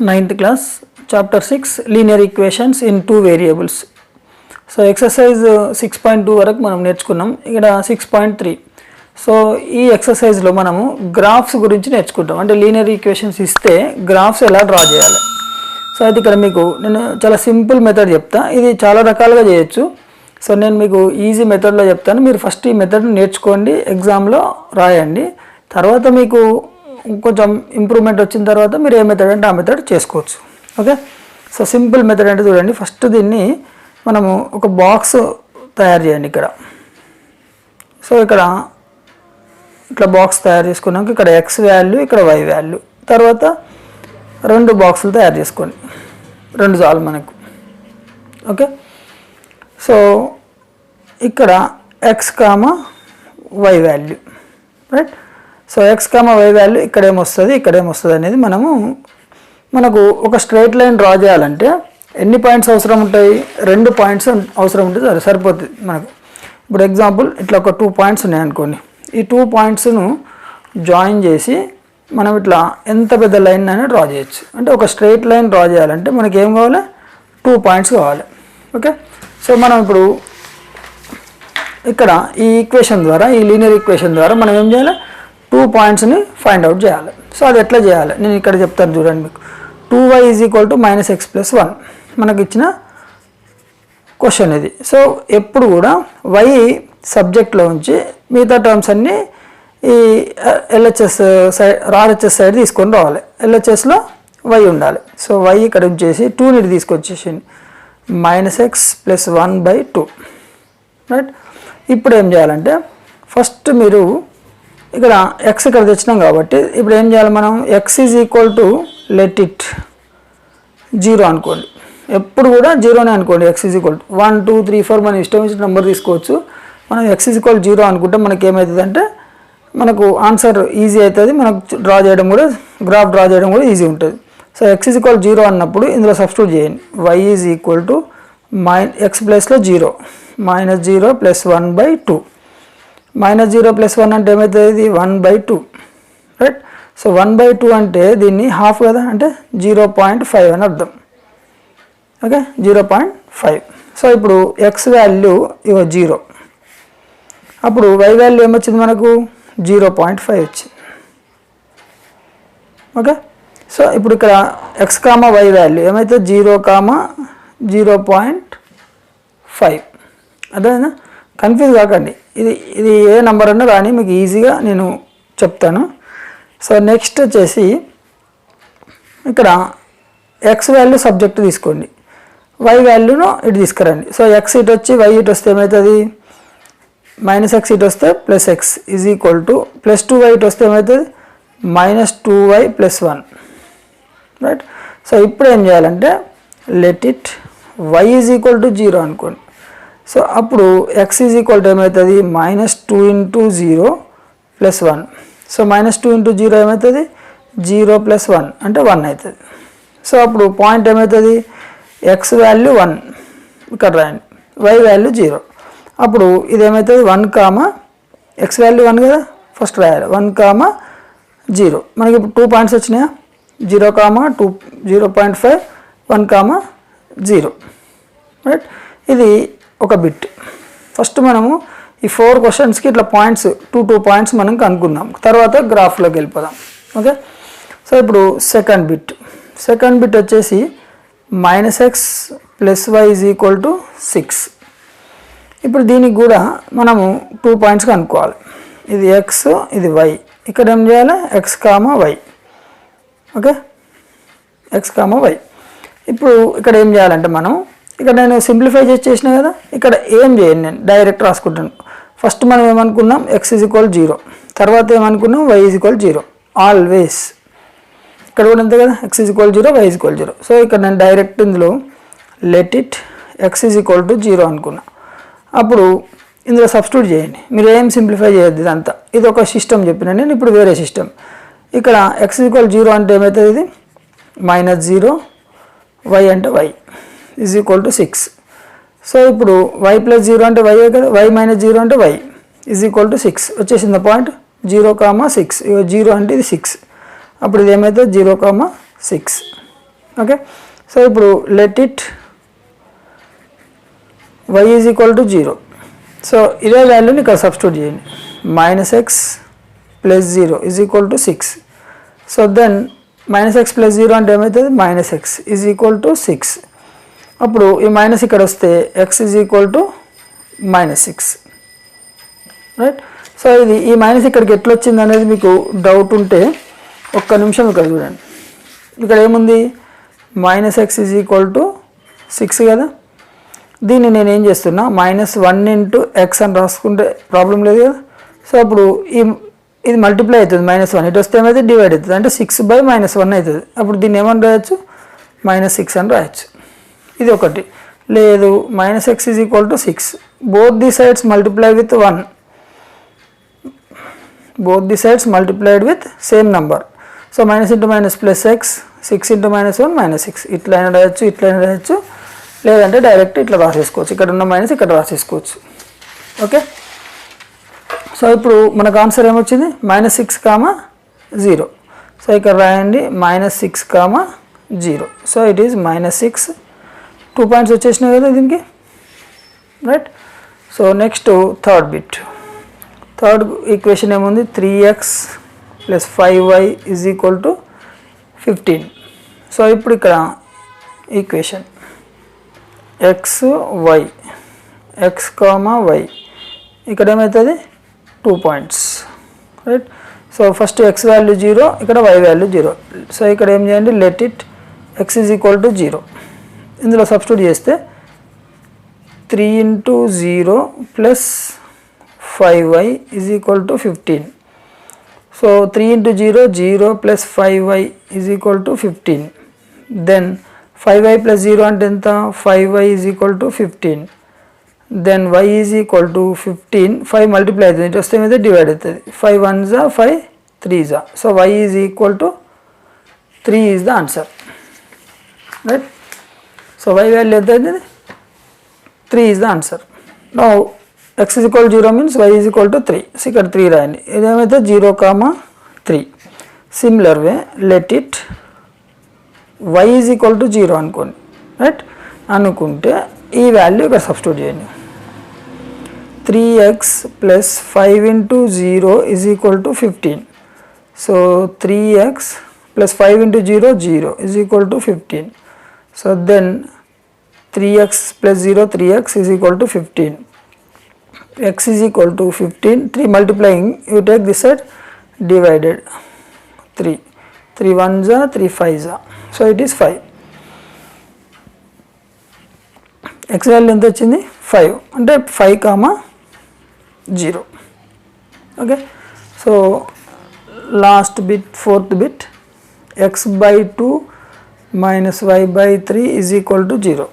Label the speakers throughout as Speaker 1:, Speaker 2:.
Speaker 1: 9th class chapter 6 linear equations in two variables. So exercise 6.2 వరకు మనం నేర్చుకున్నాం. ఇక్కడ 6.3. సో ఈ ఎక్సర్సైజ్ లో మనము గ్రాఫ్స్ గురించి నేర్చుకుంటాం. అంటే లీనియర్ ఈక్వేషన్స్ ఇస్తే గ్రాఫ్స్ ఎలా డ్రా చేయాలి. సో అయితే ఇక్కడ మీకు నేను చాలా సింపుల్ మెథడ్ చెప్తా. ఇది చాలా రకాలుగా చేయొచ్చు. సో నేను మీకు ఈజీ మెథడ్లో చెప్తాను. మీరు ఫస్ట్ ఈ మెథడ్ నేర్చుకోండి, ఎగ్జామ్లో రాయండి. తర్వాత మీకు కొంచెం ఇంప్రూవ్మెంట్ వచ్చిన తర్వాత మీరు ఏ మెథడ్ అంటే ఆ మెథడ్ చేసుకోవచ్చు. ఓకే, సో సింపుల్ మెథడ్ అంటే చూడండి. ఫస్ట్ దీన్ని మనము ఒక బాక్స్ తయారు చేయండి ఇక్కడ. సో ఇక్కడ ఇట్లా బాక్స్ తయారు చేసుకున్నాక ఇక్కడ ఎక్స్ వాల్యూ, ఇక్కడ వై వాల్యూ, తర్వాత రెండు బాక్సులు తయారు చేసుకోండి. రెండు చాలు మనకు. ఓకే, సో ఇక్కడ X comma Y value, right. So X comma Y value ఇక్కడేమొస్తుంది ఇక్కడేమొస్తుంది అనేది మనకు ఒక స్ట్రైట్ లైన్ డ్రా చేయాలంటే ఎన్ని పాయింట్స్ అవసరం ఉంటాయి? 2 పాయింట్స్ అవసరం ఉంటుంది, సరిపోతుంది మనకు. ఇప్పుడు ఎగ్జాంపుల్ ఇట్లా ఒక 2 పాయింట్స్ ఉన్నాయి అనుకోండి. ఈ 2 పాయింట్స్ను జాయిన్ చేసి మనం ఇట్లా ఎంత పెద్ద లైన్ అయినా డ్రా చేయొచ్చు. అంటే ఒక స్ట్రైట్ లైన్ డ్రా చేయాలంటే మనకి ఏం కావాలి? 2 పాయింట్స్ కావాలి. ఓకే, సో మనం ఇప్పుడు ఇక్కడ ఈ ఈక్వేషన్ ద్వారా, ఈ లీనియర్ ఈక్వేషన్ ద్వారా మనం ఏం చేయాలి? 2 పాయింట్స్ని ఫైండ్ అవుట్ చేయాలి. సో అది ఎట్లా చేయాలి నేను ఇక్కడ చెప్తాను చూడండి మీకు. 2y = -x+1 మనకి ఇచ్చిన క్వశ్చన్ ఇది. సో ఎప్పుడు కూడా y సబ్జెక్ట్లో ఉంచి మిగతా టర్మ్స్ అన్నీ ఈ LHS సైడ్, RHS సైడ్ తీసుకొని రావాలి. LHSలో y ఉండాలి. సో y ఇక్కడ ఉంచేసి 2ని తీసుకొచ్చేసి -x+1/2, రైట్. ఇప్పుడు ఏం చేయాలంటే ఫస్ట్ మీరు ఇక్కడ x ఇక్కడ తెచ్చినాం కాబట్టి ఇప్పుడు ఏం చేయాలి మనం? x = లెట్ ఇట్ 0 అనుకోండి. ఎప్పుడు కూడా 0నే అనుకోండి. x = 1 2 3 4 మనం ఇష్టం వచ్చిన నెంబర్ తీసుకోవచ్చు. మనం x = 0 అనుకుంటే మనకి ఏమవుతుంది అంటే మనకు ఆన్సర్ ఈజీ అవుతుంది. మనకు డ్రా చేయడం కూడా, గ్రాఫ్ డ్రా చేయడం కూడా ఈజీ ఉంటుంది. సో x = 0 అన్నప్పుడు ఇందులో సబ్స్టిట్యూట్ చేయండి. y = x ప్లేస్లో 0 -0 + 1/2. -0 + 1 అంటే ఏమవుతుంది? ఇది 1/2, రైట్. సో 1/2 అంటే దీన్ని హాఫ్ కదా, అంటే 0.5 అని అర్థం. ఓకే, 0.5. సో ఇప్పుడు ఎక్స్ వాల్యూ ఇగో 0, అప్పుడు వై వాల్యూ ఏమొచ్చింది మనకు? 0.5 వచ్చింది. ఓకే, సో ఇప్పుడు ఇక్కడ ఎక్స్ కామా వై వాల్యూ ఏమైతే 0,0.5. అదేనా? కన్ఫ్యూజ్ కాకండి. ఇది ఏ నెంబర్ అన్నా కానీ మీకు ఈజీగా నేను చెప్తాను. సో నెక్స్ట్ వచ్చేసి ఇక్కడ ఎక్స్ వాల్యూ సబ్జెక్ట్ తీసుకోండి, వై వాల్యూను ఇటు తీసుకురండి. సో ఎక్స్ ఇటు వచ్చి వై ఇటు వస్తే ఏమవుతుంది? -x ఇటు వస్తే +x = +2y ఇటు వస్తే ఏమవుతుంది? -2y + 1, right. సో ఇప్పుడు ఏం చేయాలంటే లెట్ ఇట్ y = 0 అనుకోండి. సో అప్పుడు x = ఏమవుతుంది? -2 × 0 + 1. సో -2 × 0 ఏమవుతుంది? 0 + 1 అంటే 1 అవుతుంది. సో అప్పుడు పాయింట్ ఏమవుతుంది? x వాల్యూ 1 ఇక్కడ రాయండి, y వాల్యూ 0. అప్పుడు ఇది ఏమవుతుంది? 1, x వాల్యూ 1 కదా, ఫస్ట్ రాయాలి. 1, 0. మనకి ఇప్పుడు 2 పాయింట్స్ వచ్చినాయా? 0, 2, 0.5, 1, 0, రైట్. ఇది ఒక బిట్. ఫస్ట్ మనము ఈ 4 క్వశ్చన్స్కి ఇట్లా పాయింట్స్ 2 పాయింట్స్ మనం కనుక్కుందాం, తర్వాత గ్రాఫ్లోకి వెళ్ళిపోదాం. ఓకే, సో ఇప్పుడు సెకండ్ బిట్ వచ్చేసి -x + y = 6. ఇప్పుడు దీనికి కూడా మనము 2 పాయింట్స్ కనుక్కోవాలి. ఇది x, ఇది y. ఇక్కడ ఏం చేయాలి? x, y. Okay, x, y. ఇప్పుడు ఇక్కడ ఏం చేయాలంటే మనం ఇక్కడ నేను సింప్లిఫై చేసిన కదా, ఇక్కడ ఏం చేయండి, నేను డైరెక్ట్ రాసుకుంటాను. ఫస్ట్ మనం ఏమనుకున్నాం? x = 0, తర్వాత ఏమనుకున్నాం? y = 0. ఆల్వేస్ ఇక్కడ కూడా అంతే కదా, x = 0, y = 0. సో ఇక్కడ నేను డైరెక్ట్ ఇందులో లెట్ ఇట్ x = 0 అనుకున్నా. అప్పుడు ఇందులో సబ్స్టిట్యూట్ చేయండి. మీరు ఏం సింప్లిఫై చేయొద్దు, ఇదంతా ఇది ఒక సిస్టమ్ చెప్పిన నేను. ఇప్పుడు వేరే సిస్టమ్. ఇక్కడ x = 0 అంటే ఏమవుతుంది? ఇది -0, y అంటే y = 6. సో ఇప్పుడు y + 0 అంటే y కదా, y - 0 అంటే y = 6 వచ్చేసింది పాయింట్. 0, 6 0 అంటే ఇది 6. అప్పుడు ఇది ఏమైతే 0,6, ఓకే. సో ఇప్పుడు let it y is equal to 0. So ఇదే వాల్యూని ఇక్కడ సబ్స్టిట్యూట్ చేయండి. -x plus 0 is equal to 6. So then -x plus 0 అంటే ఏమవుతుంది, -x ఈజ్ ఈక్వల్ టు 6. అప్పుడు ఈ మైనస్ ఇక్కడ వస్తే x is equal to -6, right. So ఇది ఈ మైనస్ ఇక్కడికి ఎట్లా వచ్చింది అనేది మీకు డౌట్ ఉంటే ఒక్క నిమిషం ఇక్కడ చూడండి. ఇక్కడ ఏముంది, -x ఈజ్ ఈక్వల్ టు 6 కదా. దీన్ని నేను ఏం చేస్తున్నా, -1 ఇంటూ x అని రాసుకుంటే ప్రాబ్లం లేదు కదా. సో అప్పుడు ఇది మల్టిప్లై అవుతుంది, -1 ఇటు వస్తే ఏమైతే డివైడ్ అవుతుంది, అంటే 6/-1 అవుతుంది. అప్పుడు దీన్ని ఏమని రాయొచ్చు, -6 అని రాయొచ్చు. ఇది ఒకటి. లేదు, -x is equal to 6, both the sides multiply with 1, both the sides multiplied with same number. So minus into minus plus x, 6 into -1 -6. ఇట్లా అయినా రాయొచ్చు, ఇట్లా అయినా రాయొచ్చు, లేదంటే డైరెక్ట్ ఇట్లా రాసేసుకోవచ్చు. ఇక్కడ ఉన్న మైనస్ ఇక్కడ రాసేసుకోవచ్చు. ఓకే. సో ఇప్పుడు మనకు ఆన్సర్ ఏమొచ్చింది, -6, 0. సో ఇక్కడ రాయండి -6, 0. So it is -6. 2 పాయింట్స్ వచ్చేసినాయి కదా దీనికి, right. So next third bit. Third equation ఏముంది, 3x plus 5y is equal to 15. So ఇప్పుడు ఇక్కడ ఈక్వేషన్ x, y, ఇక్కడ ఏమవుతుంది 2 points, right. So first x value 0, ఇక్కడ y వాల్యూ 0. సో ఇక్కడ ఏం చేయండి, let it x is equal to 0. ఇందులో సబ్స్టిట్యూట్ చేస్తే 3 into 0 plus 5y is equal to 15. So 3 into 0, 0 plus 5y is equal to 15. Then 5y plus 0 అంటే ఎంత, 5y is equal to 15. Then y is equal to 15, 5 multiply అవుతుంది, ఇటు వస్తే మీద divide అవుతుంది, 5 1s 5 3s. So y is equal to 3 is the answer, right. So y value ఎంత అయింది, 3 is the answer. Now x is equal to 0 means y is equal to 3. So ఇక్కడ 3 రాయండి. ఇదేమైతే 0, 3. Similar way let it y is equal to 0 అనుకోండి, right. అనుకుంటే ఈ value ఇక్కడ substitute చేయండి. 3x plus 5 into 0 is equal to 15. So 3x plus 5 into 0, 0 is equal to 15. So then 3x plus 0, 3x is equal to 15. x is equal to 15, 3 multiplying, you take this side, divided 3, 3 1s 3 5s. So it is 5. x value ఎంత వచ్చింది, 5, అంటే 5, 0. Okay. So last bit, fourth bit, x/2 minus y/3 is equal to 0.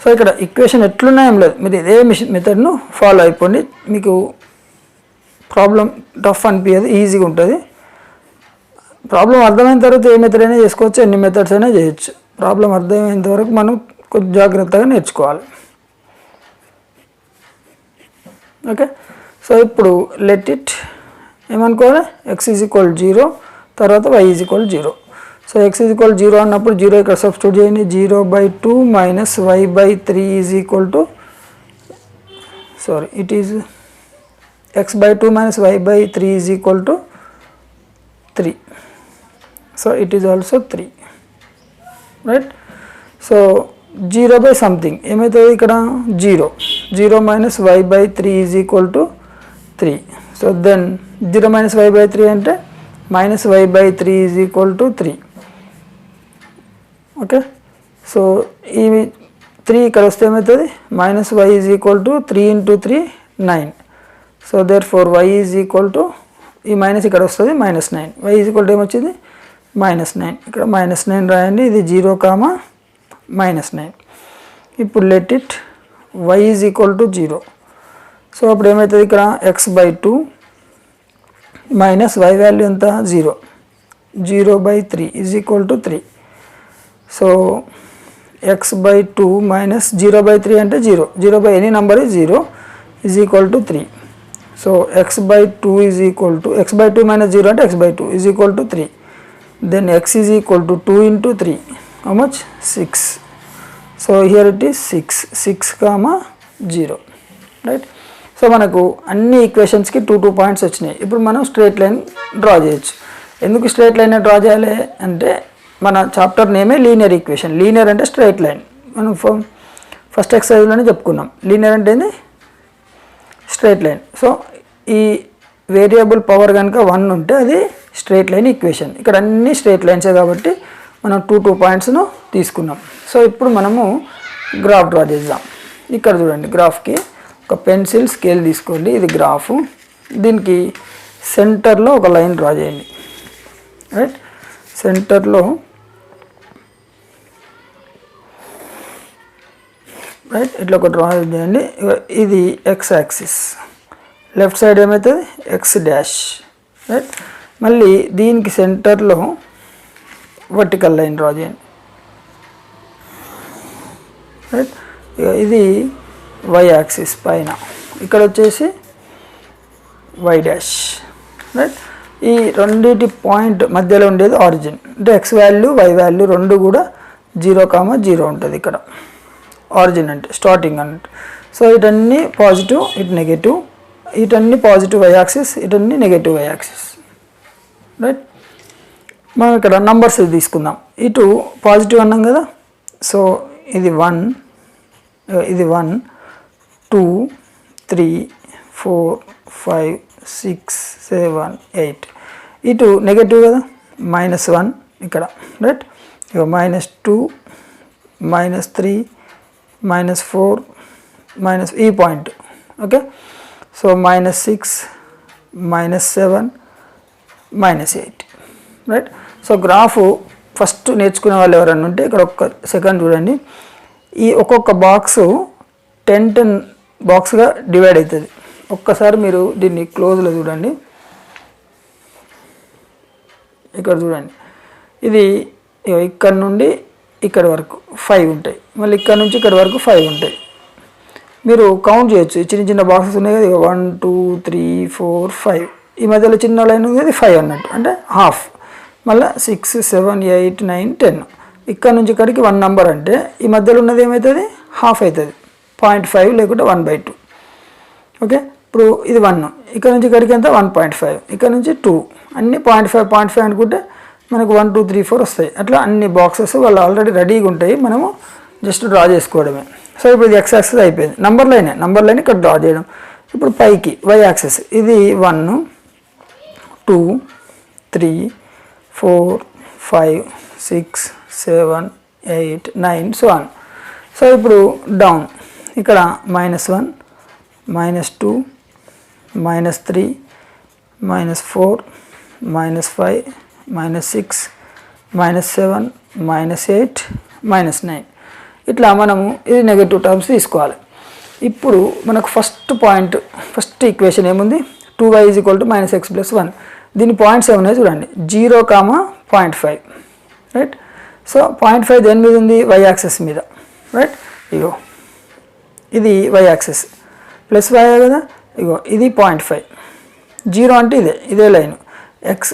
Speaker 1: So ఇక్కడ equation ఎట్లున్నా ఏం లేదు, మీరు ఇదే మెథడ్ను follow అయిపోండి, మీకు ప్రాబ్లం టఫ్ అనిపించదు, ఈజీగా ఉంటుంది. ప్రాబ్లం అర్థమైన తర్వాత ఏ మెథడ్ అయినా చేసుకోవచ్చు, ఎన్ని మెథడ్స్ అయినా చేయొచ్చు. ప్రాబ్లం అర్థమైనంత వరకు మనం కొంచెం జాగ్రత్తగా నేర్చుకోవాలి. ఓకే. సో ఇప్పుడు లెట్ ఇట్ ఏమనుకోవాలి, x ఈజ్ ఈక్వల్ 0, తర్వాత y is equal 0. So x is equal 0 అన్నప్పుడు 0 ఇక్కడ సబ్స్టిట్యూట్ చేయండి, 0/2 minus y/3 is equal to, sorry it is x/2 minus y/3 is equal to 3. So it is also 3, right. So 0 something ఏమవుతుంది ఇక్కడ, 0 minus y/3 is equal to 3. So then 0 minus y/3 అంటే minus y/3 is equal to 3. Okay. So ఈ 3 ఇక్కడ వస్తే ఏమవుతుంది, minus y is equal to 3 into 3 9. So therefore y is equal to, ఈ minus ఇక్కడ వస్తుంది, -9. y ఈజ్ ఈక్వల్ టు ఏమొచ్చింది, -9. ఇక్కడ -9 రాయండి, ఇది 0, -9. ఇప్పుడు let it y is equal to 0. So అప్పుడు ఏమవుతుంది, ఇక్కడ x/2 మైనస్ y వాల్యూ ఎంత, 0, 0/3 ఈజ్ equal to 3. So x/2 minus 0/3 అంటే 0, 0 any number is 0 is equal to 3. So x/2 is equal to, x/2 minus 0 అంటే x/2 is equal to 3. Then x is equal to 2 into 3, how much 6. So here it is 6 comma 0, right? So మనకు అన్ని ఈక్వేషన్స్కి 2 points వచ్చినాయి. ఇప్పుడు మనం straight line draw చేయొచ్చు. ఎందుకు straight line draw చేయాలి అంటే మన చాప్టర్ నేమే లీనియర్ ఈక్వేషన్. లీనియర్ అంటే స్ట్రేట్ లైన్. మనం ఫస్ట్ ఎక్సర్సైజ్లోనే చెప్పుకున్నాం లీనియర్ అంటే ఏంది, స్ట్రేట్ లైన్. సో ఈ వేరియబుల్ పవర్ కనుక 1 ఉంటే అది స్ట్రేట్ లైన్ ఈక్వేషన్. ఇక్కడ అన్ని స్ట్రేట్ లైన్సే కాబట్టి మనం 2 పాయింట్స్ను తీసుకున్నాం. సో ఇప్పుడు మనము గ్రాఫ్ డ్రా చేద్దాం. ఇక్కడ చూడండి, గ్రాఫ్కి ఒక పెన్సిల్ స్కేల్ తీసుకోండి. ఇది గ్రాఫ్. దీనికి సెంటర్లో ఒక లైన్ డ్రా చేయండి, రైట్? సెంటర్లో రైట్ ఇట్లా ఒక డ్రా చేయండి. ఇది ఎక్స్ యాక్సిస్, లెఫ్ట్ సైడ్ ఏమవుతుంది ఎక్స్ డాష్, రైట్? మళ్ళీ దీనికి సెంటర్లో వర్టికల్ లైన్ డ్రా చేయండి, రైట్? ఇది వై యాక్సిస్ పైన, ఇక్కడ వచ్చేసి వై డాష్, రైట్? ఈ రెండింటి పాయింట్ మధ్యలో ఉండేది ఆరిజిన్. అంటే ఎక్స్ వాల్యూ వై వాల్యూ రెండు కూడా 0,0 ఉంటుంది ఇక్కడ. ఆరిజిన్ అంటే స్టార్టింగ్ అంటే. సో ఇటన్నీ పాజిటివ్, ఇటు నెగటివ్, ఇటన్నీ పాజిటివ్ వై యాక్సిస్, ఇటన్నీ నెగటివ్ వై యాక్సిస్, రైట్? మనం ఇక్కడ నంబర్స్ తీసుకుందాం. ఇటు పాజిటివ్ అన్నాం కదా. సో ఇది 1, ఇది 1, 2, 3, 4, 5, 6, 7, 8. ఇటు నెగటివ్ కదా, -1 ఇక్కడ, రైట్? ఇక -2, -3, -4, ఈ point, okay? So -6, -7, -8, right? So graph first నేర్చుకునే వాళ్ళు ఎవరన్నా ఉంటే ఇక్కడ ఒక్క సెకండ్ చూడండి. ఈ ఒక్కొక్క బాక్సు 10 బాక్స్గా డివైడ్ అవుతుంది. ఒక్కసారి మీరు దీన్ని క్లోజ్లో చూడండి. ఇక్కడ చూడండి, ఇది ఇక్కడ నుండి ఇక్కడ వరకు 5 ఉంటాయి, మళ్ళీ ఇక్కడ నుంచి ఇక్కడ వరకు 5 ఉంటాయి. మీరు కౌంట్ చేయొచ్చు. చిన్న చిన్న బాక్సెస్ ఉన్నాయి కదా, 1, 2, 3, 4, 5. ఈ మధ్యలో చిన్న లైన్ ఉంది 5 అన్నట్టు, అంటే హాఫ్. మళ్ళీ 6, 7, 8, 9, 10. ఇక్కడ నుంచి ఇక్కడికి 1 నెంబర్ అంటే ఈ మధ్యలో ఉన్నది ఏమవుతుంది, హాఫ్ అవుతుంది, 0.5 లేకుంటే 1/2, ఓకే? ఇప్పుడు ఇది 1, ఇక్కడ నుంచి ఇక్కడికి ఎంత 1.5, ఇక్కడ నుంచి 2, అన్నీ 0.5 అనుకుంటే మనకు 1, 2, 3, 4 వస్తాయి. అట్లా అన్ని బాక్సెస్ వాళ్ళు ఆల్రెడీ రెడీగా ఉంటాయి, మనము జస్ట్ డ్రా చేసుకోవడమే. సో ఇప్పుడు ఇది ఎక్స్ యాక్సిస్ అయిపోయింది. నంబర్ లైన్ ఇక్కడ డ్రా చేయడం. ఇప్పుడు పైకి వై యాక్సిస్, ఇది 1, 2, 3, 4, 5, 6, 7, 8, 9 సో ఆన్. సో ఇప్పుడు డౌన్, ఇక్కడ -1, -2, -3, -4, -5, -6, -7, -8, -9. ఇట్లా మనము ఇది నెగటివ్ టర్మ్స్ తీసుకోవాలి. ఇప్పుడు మనకు ఫస్ట్ ఈక్వేషన్ ఏముంది, 2y = -x + 1. దీని పాయింట్స్ ఏమున్నాయి చూడండి, 0, 0.5, రైట్? సో 0.5 దేని మీద ఉంది, వై యాక్సిస్ మీద, రైట్? ఇగో ఇది వై యాక్సిస్ ప్లస్ వై కదా, ఇగో ఇది 0.5. 0 అంటే ఇదే లైన్.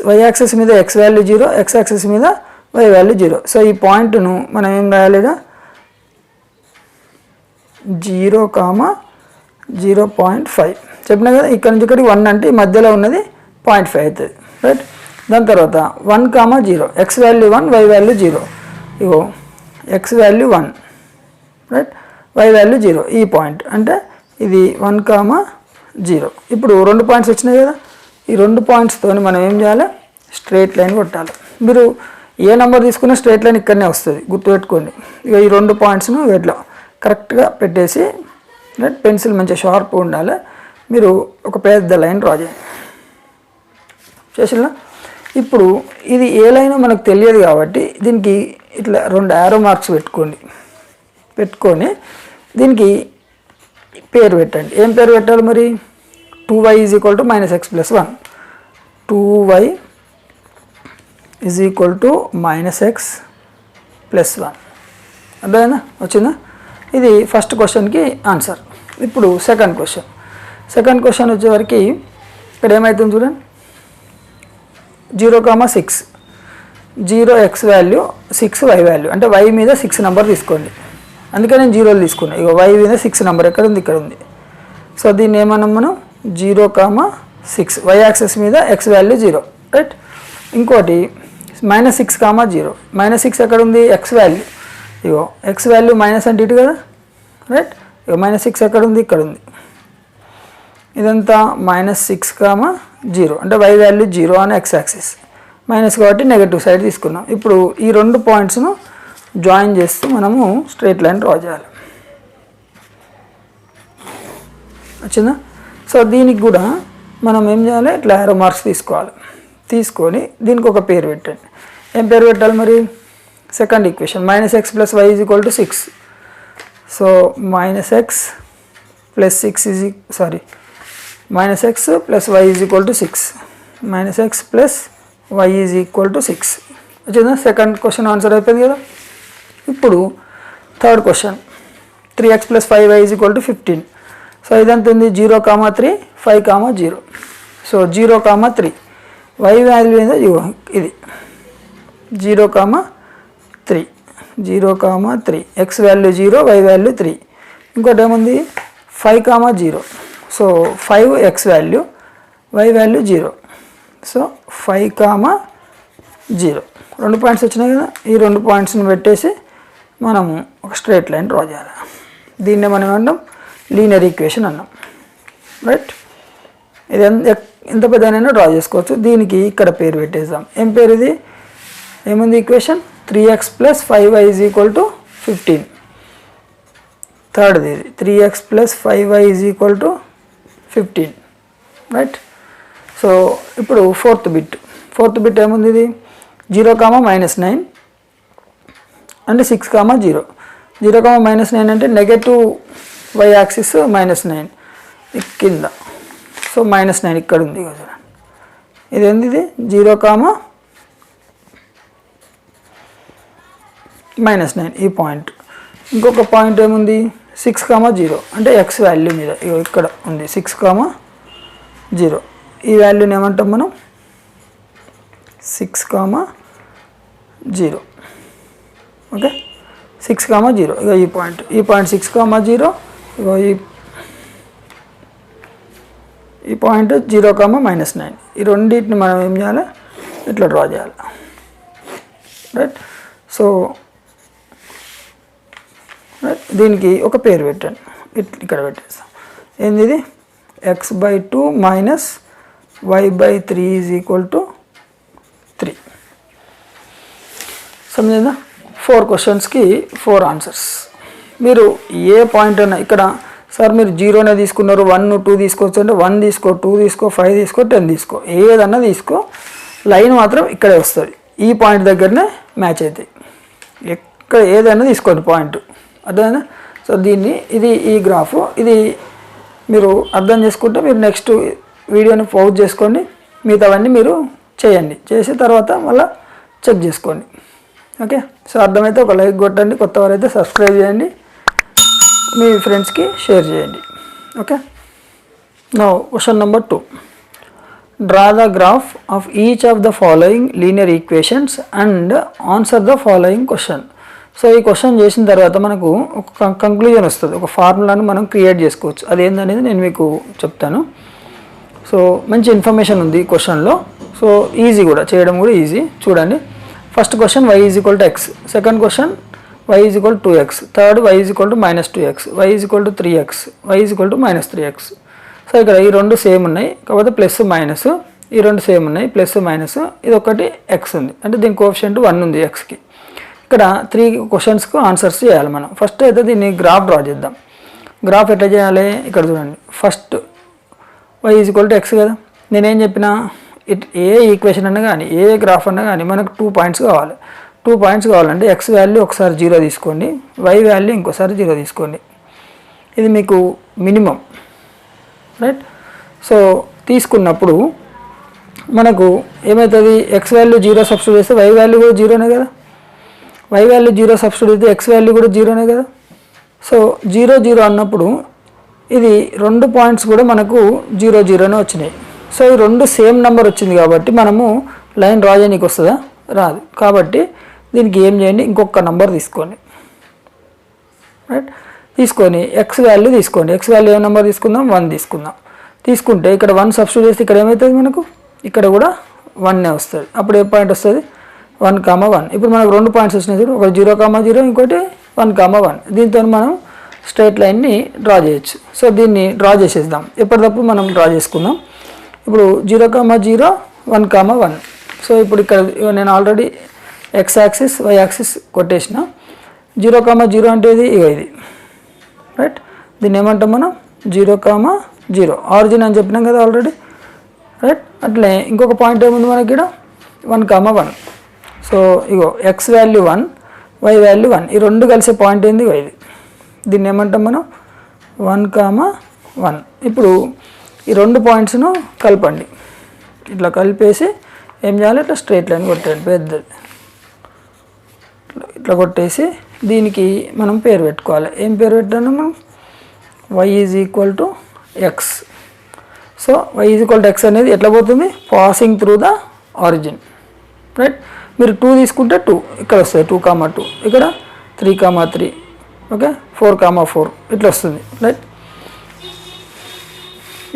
Speaker 1: వై యాక్సిస్ మీద ఎక్స్ వాల్యూ 0, ఎక్స్ యాక్సిస్ మీద వై వాల్యూ 0. సో ఈ పాయింట్ను మనం ఏం రాయాలి, 0, 0.5 చెప్పినా కదా. ఇక్కడ నుంచి ఇక్కడికి 1 అంటే ఈ మధ్యలో ఉన్నది 0.5 అవుతుంది, రైట్? దాని తర్వాత 1, 0, ఎక్స్ వాల్యూ 1, వై వాల్యూ 0. ఇగో x value 1, right? Y value 0. ఈ పాయింట్ అంటే ఇది 1, 0. ఇప్పుడు 2 పాయింట్స్ వచ్చినాయి కదా. ఈ 2 పాయింట్స్తో మనం ఏం చేయాలి, స్ట్రేట్ లైన్ కొట్టాలి. మీరు ఏ నెంబర్ తీసుకున్నా స్ట్రేట్ లైన్ ఇక్కడనే వస్తుంది, గుర్తుపెట్టుకోండి. ఇక ఈ 2 పాయింట్స్ను ఇట్లా కరెక్ట్గా పెట్టేసి, రైట్? పెన్సిల్ మంచిగా షార్ప్ ఉండాలి. మీరు ఒక పెద్ద లైన్ డ్రా చేయండి, చేసినా. ఇప్పుడు ఇది ఏ లైనో మనకు తెలియదు కాబట్టి దీనికి ఇట్లా 2 యారో మార్క్స్ పెట్టుకొని దీనికి పేరు పెట్టండి. ఏం పేరు పెట్టాలి మరి, 2y = -x + 1. 2y = -x + 1. అర్థమైందా, వచ్చిందా? ఇది ఫస్ట్ క్వశ్చన్కి ఆన్సర్. ఇప్పుడు సెకండ్ క్వశ్చన్ వచ్చేవరకు ఇక్కడ ఏమవుతుంది చూడండి, 0, 6. 0 x వాల్యూ 6 y వాల్యూ, అంటే y మీద 6 నెంబర్ తీసుకోండి. అందుకే నేను 0 తీసుకున్నాను. ఇక y మీద 6 నెంబర్ ఎక్కడ ఉంది, ఇక్కడ ఉంది. సో దీన్ని ఏమన్నాం మనం 0,6, y యాక్సెస్ మీద x వాల్యూ 0, రైట్. ఇంకోటి -6,0, -6 ఎక్కడ ఉంది, x వాల్యూ. ఇగో x వాల్యూ మైనస్ అంటే ఇటు కదా, రైట్. ఇక -6 ఎక్కడ ఉంది, ఇక్కడ ఉంది. ఇదంతా -6,0 అంటే y వాల్యూ 0 అని x యాక్సిస్, మైనస్ కాబట్టి నెగటివ్ సైడ్ తీసుకున్నాం. ఇప్పుడు ఈ రెండు పాయింట్స్ను జాయిన్ చేస్తూ మనము స్ట్రైట్ లైన్ డ్రా చేయాలి. వచ్చిందా? సో దీనికి కూడా మనం ఏం చేయాలి, ఇట్లా యారో మార్క్స్ తీసుకోవాలి. తీసుకొని దీనికి ఒక పేరు పెట్టండి. ఏం పేరు పెట్టాలి మరి? Second equation -x + y = 6. So -x + 6 -x + y = 6, -x + y = 6. వచ్చిందా? సెకండ్ క్వశ్చన్ ఆన్సర్ అయిపోయింది కదా. ఇప్పుడు third question 3x + 5y = 15. So ఇదంతా ఉంది 0,3, 5,0. సో 0,3 y వాల్యూ ఏదో ఇది 0,3, 0,3, x వాల్యూ 0, y వాల్యూ 3. ఇంకోటి ఏముంది 5,0. So 5 x value, y value 0. So 5,0. 2 points వచ్చినాయి కదా. ఈ 2 పాయింట్స్ని పెట్టేసి మనము ఒక స్ట్రైట్ లైన్ డ్రా చేయాలి. దీన్నే మనం ఏమన్నాం, లీనియర్ ఈక్వేషన్ అన్నాం, రైట్. ఇది ఎంత పెద్దనైనా డ్రా చేసుకోవచ్చు. దీనికి ఇక్కడ పేరు పెట్టేద్దాం. ఏం పేరు ఇది? ఏముంది ఈక్వేషన్? 3x + 5y = 15. థర్డ్ది ఇది 3x + 5y = 15, రైట్. సో ఇప్పుడు ఫోర్త్ బిట్ ఏముంది? ఇది 0,-9 అంటే 6,0. 0,-9 అంటే నెగటివ్ y యాక్సిస్ -9 కింద. సో -9 ఇక్కడ ఉంది కదా. ఇది ఏంది? ఇది 0,-9 ఈ పాయింట్. ఇంకొక పాయింట్ ఏముంది? 6,0 అంటే x వాల్యూ మీద ఇక్కడ ఉంది 6,0. ఈ వాల్యూని ఏమంటాం మనం? 6,0. ఓకే, 6,0. ఇక ఈ పాయింట్ 6,0. ఇగో ఈ పాయింట్ 0,-9. ఈ రెండింటిని మనం ఏం చేయాలి, ఇట్లా డ్రా చేయాలి, రైట్. సో రైట్, దీనికి ఒక పేరు పెట్టండి. ఇక్కడ పెట్టేస్తాం. ఏంది ఇది? x/2 - y/3 = 3. సమझేనా? 4 క్వశ్చన్స్కి 4 ఆన్సర్స్. మీరు ఏ పాయింట్ అయినా ఇక్కడ సార్ మీరు 0నే తీసుకున్నారు, 1, 2 తీసుకోవచ్చు అంటే 1 తీసుకో, 2 తీసుకో, 5 తీసుకో, 10 తీసుకో, ఏదన్నా తీసుకో, లైన్ మాత్రం ఇక్కడే వస్తుంది. ఈ పాయింట్ దగ్గరనే మ్యాచ్ అవుతాయి. ఎక్కడ ఏదైనా తీసుకోండి పాయింట్, అర్థమైనా? సో దీన్ని ఈ గ్రాఫ్ ఇది మీరు అర్థం చేసుకుంటే మీరు నెక్స్ట్ వీడియోని పౌజ్ చేసుకోండి. మిగతావన్నీ మీరు చేయండి. చేసి తర్వాత మళ్ళీ చెక్ చేసుకోండి. ఓకే, సో అర్థమైతే ఒక లైక్ కొట్టండి. కొత్త వారైతే సబ్స్క్రైబ్ చేయండి, మీ ఫ్రెండ్స్కి షేర్ చేయండి. Okay, now question number 2. Draw the graph of each of the following linear equations and answer the following question. So ఈ క్వశ్చన్ చేసిన తర్వాత మనకు ఒక కంక్లూజన్ వస్తుంది, ఒక ఫార్ములాను మనం క్రియేట్ చేసుకోవచ్చు. అదేంటనేది నేను మీకు చెప్తాను. సో మంచి ఇన్ఫర్మేషన్ ఉంది ఈ క్వశ్చన్లో. సో ఈజీ కూడా, చేయడం కూడా ఈజీ. చూడండి, first question y = x, second question y = 2x, third y = -2x, y = 3x, y = -3x. So ఇక్కడ ఈ రెండు సేమ్ ఉన్నాయి, కాకపోతే ప్లస్ మైనస్. ఈ రెండు సేమ్ ఉన్నాయి, ప్లస్ మైనస్. ఇది ఒకటి x ఉంది, అంటే దీని కోఎఫిషియంట్ 1 ఉంది xకి. ఇక్కడ 3 క్వశ్చన్స్కు ఆన్సర్స్ చేయాలి మనం. ఫస్ట్ అయితే దీన్ని గ్రాఫ్ డ్రా చేద్దాం. గ్రాఫ్ ఎట్లా చేయాలి? ఇక్కడ చూడండి, ఫస్ట్ y = x కదా. నేనేం చెప్పినా, ఏ ఈక్వేషన్ అన్నా కానీ, ఏ గ్రాఫ్ అన్నా కానీ మనకు 2 పాయింట్స్ కావాలి. 2 పాయింట్స్ కావాలంటే x వాల్యూ ఒకసారి 0 తీసుకోండి, y వాల్యూ ఇంకోసారి 0 తీసుకోండి. ఇది మీకు మినిమం, రైట్. సో తీసుకున్నప్పుడు మనకు ఏమవుతుంది? x వాల్యూ 0 సబ్స్టిట్యూట్ చేస్తే y వాల్యూ కూడా 0నే కదా. y వాల్యూ 0 సబ్స్టిట్యూట్ చేస్తే x వాల్యూ కూడా 0నే కదా. సో 0, 0 అన్నప్పుడు ఇది 2 పాయింట్స్ కూడా మనకు 0, 0నే వచ్చినాయి. సో ఈ రెండు సేమ్ నెంబర్ వచ్చింది కాబట్టి మనము లైన్ డ్రా చేయడానికి వస్తుందా? రాదు. కాబట్టి దీనికి ఏం చేయండి, ఇంకొక నంబర్ తీసుకోండి. రైట్, తీసుకొని ఎక్స్ వాల్యూ తీసుకోండి. ఎక్స్ వాల్యూ ఏ నెంబర్ తీసుకుందాం, 1 తీసుకుందాం. తీసుకుంటే ఇక్కడ 1 సబ్స్టిట్యూట్ చేస్తే ఇక్కడ ఏమవుతుంది మనకు, ఇక్కడ కూడా 1 వస్తుంది. అప్పుడు ఏ పాయింట్ వస్తుంది, 1,1. ఇప్పుడు మనకు 2 పాయింట్స్ వచ్చినాయి చూడు, ఒకటి 0,0 ఇంకోటి 1,1. దీంతో మనం స్ట్రైట్ లైన్ని డ్రా చేయొచ్చు. సో దీన్ని డ్రా చేసేద్దాం, ఎప్పటికప్పుడు మనం డ్రా చేసుకుందాం. ఇప్పుడు 0,0 1,1. సో ఇప్పుడు ఇక్కడ నేను already x axis y axis కొట్టేసిన. 0,0 అంటే ఇది రైట్, దీన్ని ఏమంటాం మనం 0,0 ఆరిజిన్ అని చెప్పినాం కదా ఆల్రెడీ. రైట్, అట్లే ఇంకొక పాయింట్ ఏముంది మనకి ఇక్కడ 1,1. సో ఇగో ఎక్స్ వాల్యూ 1 వై వాల్యూ 1, ఈ రెండు కలిసే పాయింట్ ఏంది ఇది. దీన్ని ఏమంటాం మనం 1,1. ఇప్పుడు ఈ 2 పాయింట్స్ను కలపండి. ఇట్లా కలిపేసి ఏం చేయాలి, ఇట్లా స్ట్రైట్ లైన్ కొట్టండి పెద్దది. ఇట్లా కొట్టేసి దీనికి మనం పేరు పెట్టుకోవాలి. ఏం పేరు పెట్టాను మనం, y = x. So y = x అనేది ఎట్లా పోతుంది, passing through the origin. Right, మీరు 2 తీసుకుంటే 2 ఇక్కడ వస్తుంది, 2,2 ఇక్కడ 3,3 ఓకే, 4,4 ఇట్లా వస్తుంది. రైట్,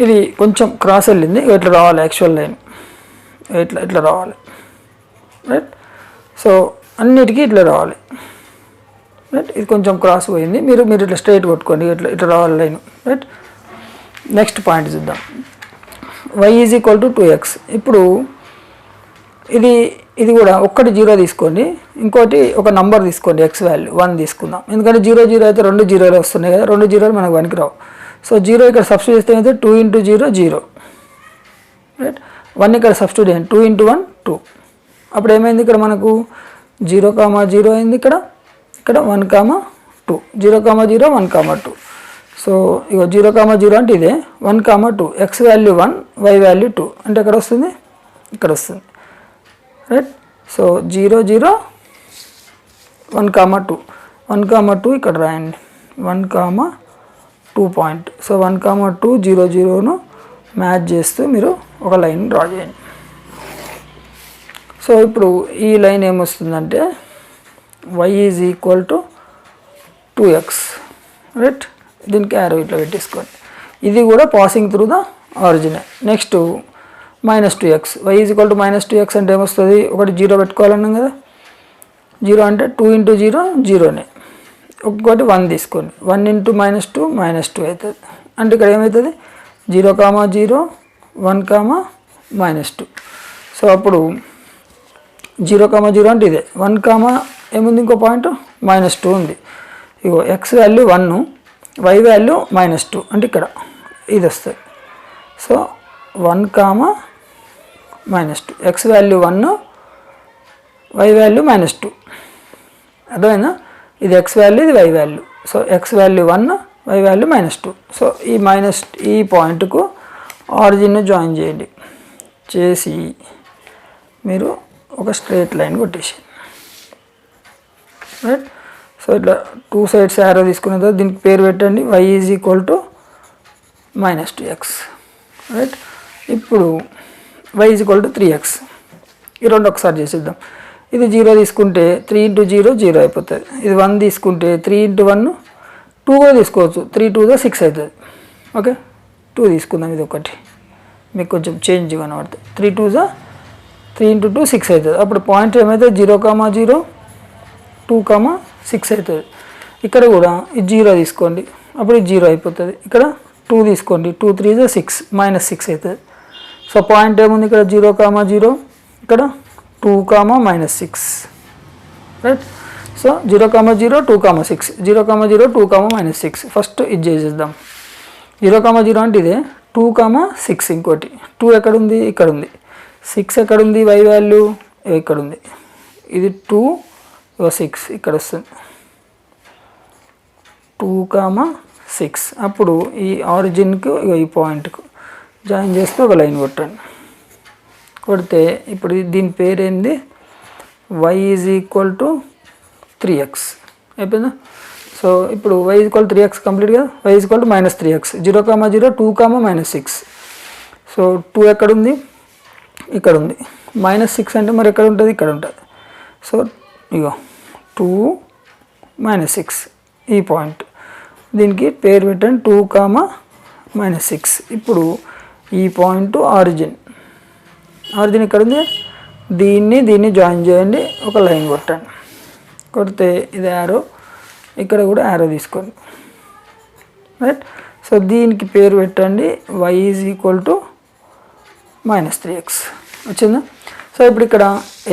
Speaker 1: ఇది కొంచెం క్రాస్ వెళ్ళింది, ఇట్లా రావాలి యాక్చువల్ లైన్, ఇట్లా రావాలి. రైట్, సో అన్నిటికీ ఇట్లా రావాలి. రైట్, ఇది కొంచెం క్రాస్ పోయింది, మీరు ఇట్లా స్ట్రైట్ కొట్టుకోండి, ఇట్లా రావాలి లైన్. రైట్, నెక్స్ట్ పాయింట్ చూద్దాం, y = 2x. ఇప్పుడు ఇది కూడా ఒక్కటి 0 తీసుకోండి, ఇంకోటి ఒక నంబర్ తీసుకోండి, ఎక్స్ వాల్యూ 1 తీసుకుందాం. ఎందుకంటే 0 0 అయితే 2 0 వస్తున్నాయి కదా, 2 0 మనకు పనికి రావు. సో 0 ఇక్కడ సబ్స్టిట్యూట్ చేస్తే అయితే 2 × 0 0. రైట్, 1 ఇక్కడ సబ్స్టిట్యూట్ చేయండి, 2 × 1 2. అప్పుడు ఏమైంది, ఇక్కడ మనకు 0,0 అయింది, ఇక్కడ 1,2, 0,0 1,2. సో ఇగో 0,0 అంటే ఇదే, 1,2, ఎక్స్ వాల్యూ 1 వై వాల్యూ 2 అంటే ఎక్కడ వస్తుంది, ఇక్కడ వస్తుంది. రైట్, సో 0 0 1,2, 1,2 ఇక్కడ రాయండి, 1,2 పాయింట్. సో 1,2 0 0ను మ్యాచ్ చేస్తూ మీరు ఒక లైన్ డ్రా చేయండి. సో ఇప్పుడు ఈ లైన్ ఏమొస్తుందంటే y = 2x. రైట్, దీనికి యారో ఇట్లా పెట్టేసుకోండి. ఇది కూడా passing through the origin. Next -2x, y = -2x అంటే ఏమొస్తుంది, ఒకటి 0 పెట్టుకోవాలన్నాం కదా, 0 అంటే 2 × 0 0నే, ఒక్కొక్కటి 1 తీసుకోండి, 1 × -2 -2 అవుతుంది. అంటే ఇక్కడ ఏమవుతుంది 0,0 1, -2. సో అప్పుడు 0,0 అంటే ఇదే, 1, ఏముంది ఇంకో పాయింట్ -2 ఉంది. ఇగో ఎక్స్ వాల్యూ 1 వై వాల్యూ -2 అంటే ఇక్కడ ఇది వస్తుంది. So 1, -2, x value 1 y value -2. అర్థమైందా, ఇది ఎక్స్ వాల్యూ ఇది y value. So x value 1 y value -2. So ఈ పాయింట్కు ఆరిజిన్ను జాయిన్ చేయండి, చేసి మీరు ఒక స్ట్రైట్ లైన్ కొట్టేసి. రైట్, సో ఇట్లా 2 సైడ్స్ యారో తీసుకున్న తర్వాత దీనికి పేరు పెట్టండి, y = -2x. రైట్, ఇప్పుడు y = 3x. ఈ రెండు ఒకసారి చేసేద్దాం. ఇది 0 తీసుకుంటే 3 × 0 0 అయిపోతుంది. ఇది 1 తీసుకుంటే 3 × 1 2 కూడా తీసుకోవచ్చు, 3 2 6 అవుతుంది. ఓకే, 2 తీసుకుందాం, ఇది ఒకటి మీకు కొంచెం చేంజ్ కనబడుతుంది. 3 2 3 × 2 6 అవుతుంది. అప్పుడు పాయింట్ ఏమైతే 0,0 2, 6 అవుతుంది. ఇక్కడ కూడా ఇది 0 తీసుకోండి, అప్పుడు ఇది 0 అయిపోతుంది. ఇక్కడ 2 తీసుకోండి, 2 3 6 -6 అవుతుంది. సో పాయింట్ ఏముంది ఇక్కడ 0,0, ఇక్కడ 2, -6. Right, so 0,0 2, 6, 0,0 2, -6. ఫస్ట్ ఇది చేసేద్దాం. 0,0 అంటే ఇదే, 2, 6 ఇంకోటి 2 ఎక్కడుంది, ఇక్కడ ఉంది. 6 ఎక్కడుంది, వై వాల్యూ ఇక్కడ ఉంది. ఇది 2 6 ఇక్కడ వస్తుంది, 2, 6. అప్పుడు ఈ ఆరిజిన్కు ఈ పాయింట్కు జాయిన్ చేస్తూ ఒక లైన్ కొట్టండి. కొడితే ఇప్పుడు దీని పేరు ఏంది, y = 3x అయిపోయిందా. సో ఇప్పుడు y = 3x కంప్లీట్ కదా, y = -3x, 0,0 2, -6. సో 2 ఎక్కడుంది, ఇక్కడ ఉంది. -6 అంటే మరి ఎక్కడ ఉంటుంది, ఇక్కడ ఉంటుంది. సో ఇగో 2 -6 ఈ పాయింట్, దీనికి పేరు పెట్టండి 2, -6. ఇప్పుడు ఈ పాయింట్ ఆరిజిన్ ఇక్కడ ఉంది, దీన్ని జాయిన్ చేయండి, ఒక లైన్ కొట్టండి. కొడితే ఇది యారో, ఇక్కడ కూడా యారో తీసుకోండి, రైట్. సో దీనికి పేరు పెట్టండి y = -3x వచ్చిందా. సో ఇప్పుడు ఇక్కడ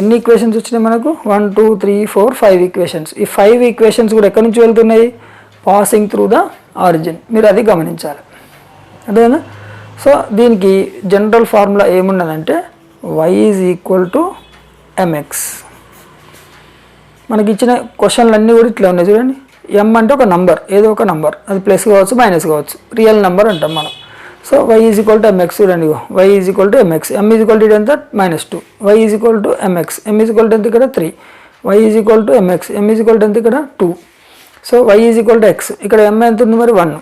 Speaker 1: ఎన్ని ఈక్వేషన్స్ వచ్చినాయి మనకు, 1 2 3 4 5 ఈక్వేషన్స్. ఈ 5 ఈక్వేషన్స్ కూడా ఎక్కడి నుంచి వెళ్తున్నాయి, పాసింగ్ త్రూ ద ఆరిజిన్. మీరు అది గమనించాలి, అదేనా. సో దీనికి జనరల్ ఫార్ములా ఏమున్నదంటే y = mx. మనకి ఇచ్చిన క్వశ్చన్లు అన్నీ కూడా ఇట్లా ఉన్నాయి చూడండి. m అంటే ఒక నంబర్, ఏదో ఒక నంబర్, అది ప్లస్ కావచ్చు మైనస్ కావచ్చు, రియల్ నెంబర్ అంటాం మనం. సో y = mx చూడండి, y = mx, m = ఎంత -2, y = mx, m = ఎంత ఇక్కడ 3, y = mx, m = ఎంత ఇక్కడ 2. సో y = x, ఇక్కడ m ఎంత ఉంది మరి 1,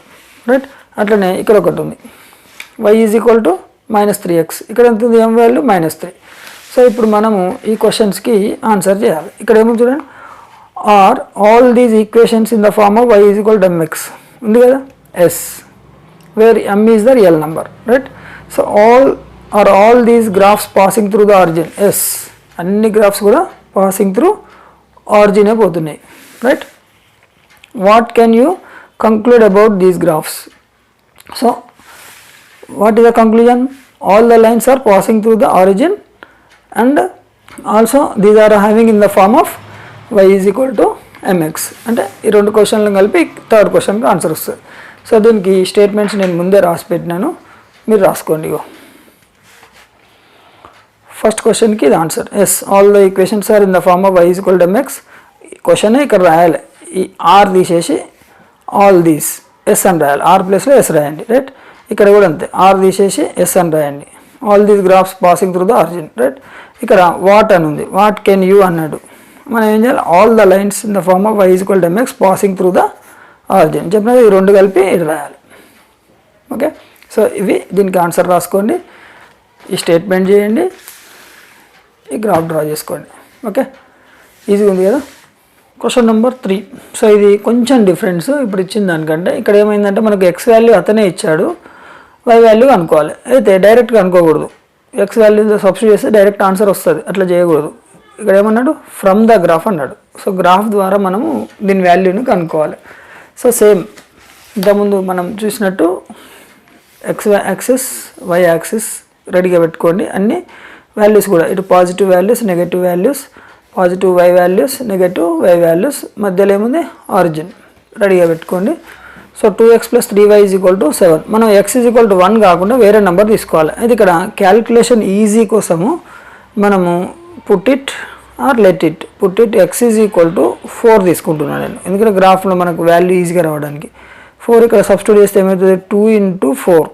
Speaker 1: రైట్. అట్లనే ఇక్కడ ఒకటి ఉంది y = -3x, ఇక్కడ ఎంత ఉంది m వాల్యూ -3. సో ఇప్పుడు మనము ఈ క్వశ్చన్స్కి ఆన్సర్ చేయాలి. ఇక్కడ ఏమో చూడండి, are all these equations in the form of y = mx ఉంది కదా, yes, where m is the real number, right. So all these graphs passing through the origin, yes, అన్ని గ్రాఫ్స్ కూడా పాసింగ్ త్రూ ఆరిజినే పోతున్నాయి, right. What can you conclude about these graphs. So what is the conclusion, all the lines are passing through the origin and also these are having in the form of y = mx. అంటే ఈ రెండు క్వశ్చన్లు కలిపి third క్వశ్చన్కి answer వస్తుంది. So దీనికి statements నేను ముందే రాసి పెట్టినాను, మీరు రాసుకోండి. ఫస్ట్ క్వశ్చన్కి ఇది answer, yes, all the equations are in the form of y = mx. Question ఇక్కడ రాయాలి, ఈ ఆర్ తీసేసి ఆల్ దీస్ ఎస్ అని రాయాలి, ఆర్ ప్లేస్లో ఎస్ రాయండి, రైట్. ఇక్కడ కూడా అంతే, ఆర్ తీసేసి ఎస్ అని రాయండి, all these graphs passing through the origin, right. ఇక్కడ వాట్ అని ఉంది, వాట్ కెన్ యూ అన్నాడు, మనం ఏం చేయాలి, all the lines in the form of y = mx passing through the origin చెప్పినది, ఈ రెండు కలిపి ఇది రాయాలి, ఓకే. సో ఇవి దీనికి ఆన్సర్ రాసుకోండి, ఈ స్టేట్మెంట్ చేయండి, ఈ గ్రాఫ్ డ్రా చేసుకోండి, ఓకే. ఈజీగా ఉంది కదా. Question number 3. సో ఇది కొంచెం డిఫరెన్స్ ఇప్పుడు ఇచ్చిన దానికంటే. ఇక్కడ ఏమైందంటే మనకు ఎక్స్ వాల్యూ అతనే ఇచ్చాడు, y వాల్యూ అనుకోవాలి. అయితే డైరెక్ట్గా అనుకోకూడదు, ఎక్స్ వాల్యూ సబ్స్టిట్యూట్ చేస్తే డైరెక్ట్ ఆన్సర్ వస్తుంది, అట్లా చేయకూడదు. ఇక్కడ ఏమన్నాడు, ఫ్రమ్ ద గ్రాఫ్ అన్నాడు. సో గ్రాఫ్ ద్వారా మనము దీని వాల్యూని కనుక్కోవాలి. సో సేమ్ ఇంతకుముందు మనం చూసినట్టు ఎక్స్ యాక్సిస్, వై యాక్సిస్ రెడీగా పెట్టుకోండి. అన్ని వాల్యూస్ కూడా ఇటు positive values, negative values, positive y values, negative y values, మధ్యలో ఏముంది ఆరిజిన్ రెడీగా పెట్టుకోండి. So 2x + 3y = 7. మనం x = 1 కాకుండా వేరే నెంబర్ తీసుకోవాలి. అయితే ఇక్కడ క్యాలిక్యులేషన్ ఈజీ కోసము మనము పుట్ ఇట్ x = 4 తీసుకుంటున్నాను నేను, ఎందుకంటే గ్రాఫ్లో మనకు వాల్యూ ఈజీగా రావడానికి. 4 ఇక్కడ సబ్స్టిట్యూట్ చేస్తే ఏమవుతుంది, 2 × 4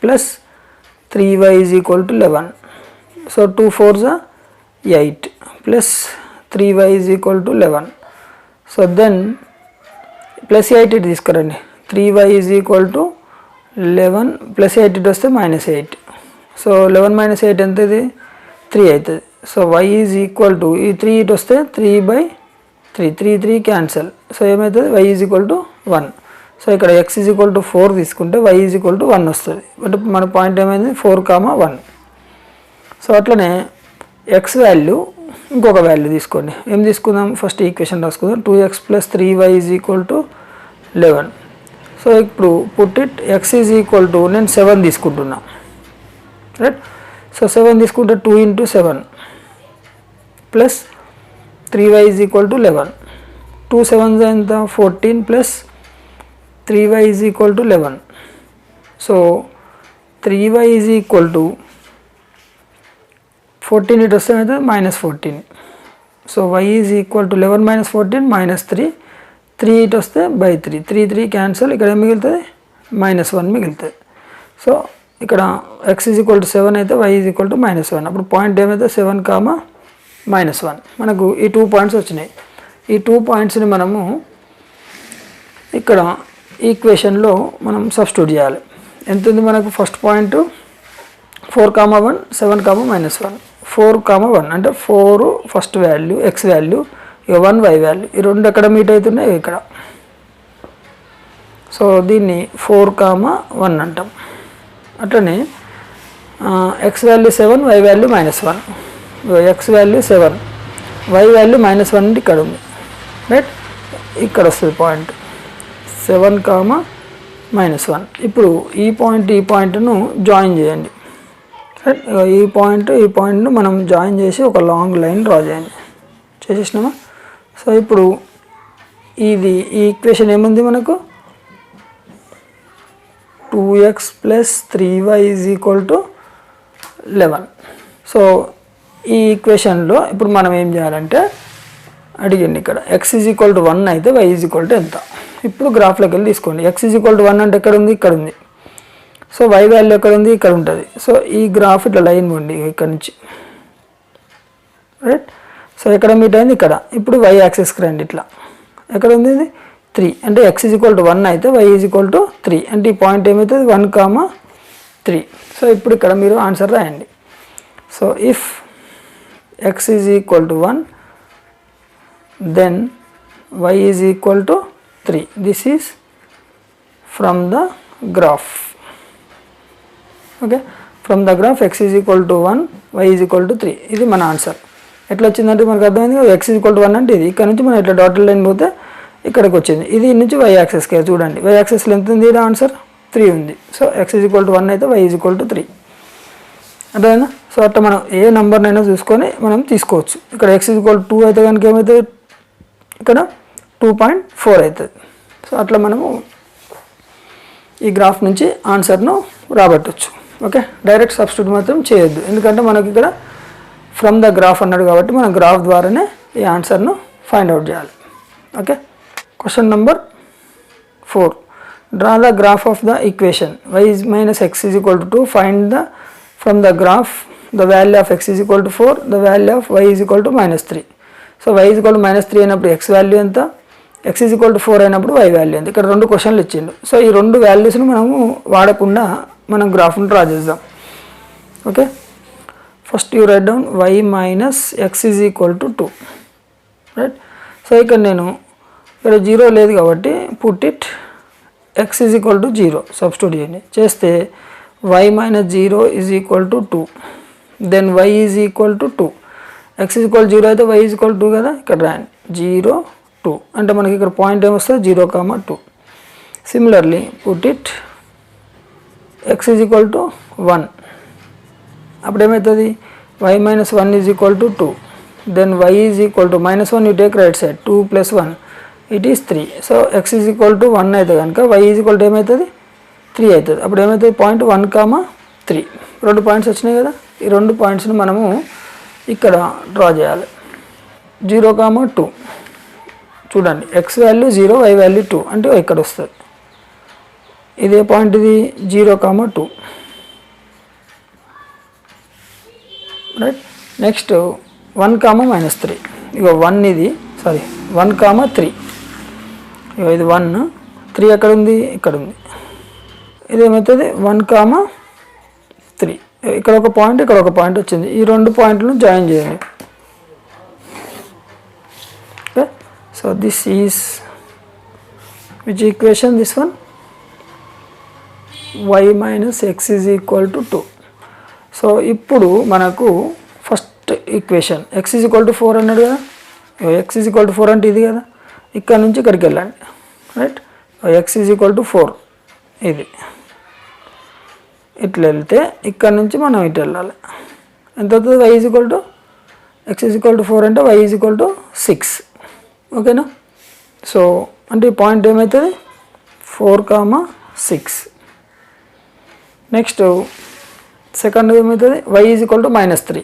Speaker 1: + 3y = 11. So 2 4s 8 + 3y = 11. So then +8 ఇటు తీసుకురండి, 3y = 11 +8 ఇటు వస్తే -8. సో 11 - 8 ఎంత, ఇది 3 అవుతుంది. సో y = ఈ 3 ఇటు వస్తే 3/3, 3 3 క్యాన్సల్. సో ఏమవుతుంది, y = 1. సో ఇక్కడ x = 4 తీసుకుంటే y = 1 వస్తుంది. అంటే మన పాయింట్ ఏమైంది, 4, 1. సో అట్లనే x వాల్యూ ఇంకొక వాల్యూ తీసుకోండి. ఏం తీసుకుందాం, ఫస్ట్ ఈక్వేషన్ రాసుకుందాం. 2x + 3y = 11. సో ఇప్పుడు పుట్ ఇట్ x = నేను 7 తీసుకుంటున్నా, రైట్. సో 7 తీసుకుంటే 2 × 7 + 3y = 11. 2 7s ఎంత, 14 + 3y = 11. సో 3y = 14 ఇటు వస్తే అయితే -14. సో y = 11 - 14 -3, 3 ఇటు వస్తే /3, 3 3 క్యాన్సల్. ఇక్కడ ఏం మిగులుతుంది, -1 మిగులుతుంది. సో ఇక్కడ x = 7 అయితే y = -1. అప్పుడు పాయింట్ ఏమైతే 7, -1. మనకు ఈ 2 పాయింట్స్ వచ్చినాయి. ఈ 2 పాయింట్స్ని మనము ఇక్కడ ఈక్వేషన్లో మనం సబ్స్టిట్యూట్ చేయాలి. ఎంత ఉంది మనకు, ఫస్ట్ పాయింట్ 4, 1, 7, -1. 4,1 అంటే 4 ఫస్ట్ వాల్యూ ఎక్స్ వాల్యూ, ఇక 1 వై వాల్యూ, ఈ రెండు ఎక్కడ మీట్ అవుతున్నాయి ఇక్కడ. సో దీన్ని 4,1 అంటాం. అట్లనే x value 7, y value -1. X value 7, y value -1 అంటే ఇక్కడ ఉంది, రైట్. ఇక్కడ వస్తుంది పాయింట్ 7,-1. ఇప్పుడు ఈ పాయింట్ను జాయిన్ చేయండి, రైట్. ఈ పాయింట్ను మనం జాయిన్ చేసి ఒక లాంగ్ లైన్ డ్రా చేయండి. చేసేసినామా? సో ఇప్పుడు ఈ ఈక్వేషన్ ఏముంది మనకు, 2x + 3y = 11. సో ఈ ఈక్వేషన్లో ఇప్పుడు మనం ఏం చేయాలంటే అడిగింది ఇక్కడ x = 1 అయితే y = ఎంత. ఇప్పుడు గ్రాఫ్లోకి వెళ్ళి తీసుకోండి. x = 1 అంటే ఎక్కడ ఉంది, ఇక్కడ ఉంది. సో y వాల్యూ ఎక్కడ ఉంది, ఇక్కడ ఉంటుంది. సో ఈ గ్రాఫ్ ఇట్లా లైన్ ఉంది ఇక్కడ నుంచి, రైట్. సో ఎక్కడ మీట్ అయింది, ఇక్కడ. ఇప్పుడు y యాక్సిస్కి రండి, ఇట్లా ఎక్కడ ఉంది ఇది 3 అంటే x = 1 అయితే y = 3 అంటే ఈ పాయింట్ ఏమవుతుంది 1,3. సో ఇప్పుడు ఇక్కడ మీరు ఆన్సర్ రాయండి. So if x = 1 then y = 3. This is from the graph. Okay, from the graph x = 1, y = 3. ఇది మన ఆన్సర్. ఎట్లా వచ్చిందంటే మనకు అర్థమైంది కదా, x = 1 అంటే ఇది. ఇక్కడ నుంచి మనం ఇట్లా డాటెడ్ లైన్ పోతే ఇక్కడికి వచ్చింది. ఇది నుంచి y యాక్సెస్కి చూడండి, y యాక్సెస్లో ఎంత ఉంది, ఇది ఆన్సర్ 3 ఉంది. సో x = 1 అయితే y = 3. అర్థమైందా? సో అట్లా మనం ఏ నెంబర్నైనా చూసుకొని మనం తీసుకోవచ్చు. ఇక్కడ x = 2 అయితే కనుక ఏమవుతుంది, ఇక్కడ 2.4 అవుతుంది. సో అట్లా మనము ఈ గ్రాఫ్ నుంచి ఆన్సర్ను రాబట్టవచ్చు. ఓకే, డైరెక్ట్ సబ్స్టిట్యూట్ మాత్రం చేయొద్దు, ఎందుకంటే మనకి ఇక్కడ ఫ్రమ్ ద గ్రాఫ్ అన్నాడు కాబట్టి మనం గ్రాఫ్ ద్వారానే ఈ ఆన్సర్ను ఫైండ్ అవుట్ చేయాలి. Okay, question number 4. Draw the graph of the equation y - x = 2. Find the from the graph the value of x = 4, the value of y = -3. So y = -3 అయినప్పుడు x value ఎంత, x = 4 అయినప్పుడు y value ఎంత. ఇక్కడ రెండు క్వశ్చన్లు ఇచ్చిండు. So ఈ రెండు వాల్యూస్ను మనము వాడకుండా మనం గ్రాఫ్ను డ్రా చేద్దాం. Okay, first you right down y - x = 2, right. So ఇక్కడ నేను ఇక్కడ 0 లేదు కాబట్టి పుట్ ఇట్ x = 0 సబ్స్టిట్యూట్ చేయండి. చేస్తే y - 0 = 2, దెన్ y = 2. x = 0 అయితే y = 2 కదా, ఇక్కడ రాయండి 0, 2 అంటే మనకి ఇక్కడ పాయింట్ ఏమొస్తుంది 0,2. Similarly put it x = 1. అప్పుడు ఏమవుతుంది y - 1 = 2, then y = -1 you take right side, 2 + 1 it is 3. So x = 1 అయితే కనుక y = ఏమవుతుంది 3 అవుతుంది. అప్పుడు ఏమవుతుంది పాయింట్ 1,3. రెండు పాయింట్స్ వచ్చినాయి కదా, ఈ రెండు పాయింట్స్ని మనము ఇక్కడ డ్రా చేయాలి. 0,2 చూడండి, x వాల్యూ 0, y వాల్యూ 2 అంటే ఇక్కడ వస్తుంది. ఇదే పాయింట్ ఇది 0,2, రైట్. నెక్స్ట్ 1,-3. ఇక 1 ఇది 1,3. ఇక ఇది 1, 3 ఎక్కడ ఉంది, ఇక్కడ ఉంది. ఇదేమవుతుంది 1,3. ఇక్కడ ఒక పాయింట్, ఇక్కడ ఒక పాయింట్ వచ్చింది. ఈ రెండు పాయింట్లను జాయిన్ చేయండి. Okay, so this is which equation, this one y - x = 2. So ఇప్పుడు మనకు ఫస్ట్ ఈక్వేషన్ x = 4 అన్నాడు కదా, x = 4 అంటే ఇది కదా, ఇక్కడ నుంచి ఇక్కడికి వెళ్ళండి, రైట్. x = 4 ఇది ఇట్లా వెళ్తే ఇక్కడ నుంచి మనం ఇటు వెళ్ళాలి. ఎంత అవుతుంది y x = 4 అంటే y = 6. ఓకేనా? సో అంటే ఈ పాయింట్ ఏమవుతుంది 4,6. నెక్స్ట్ సెకండ్ ఏమవుతుంది y = -3.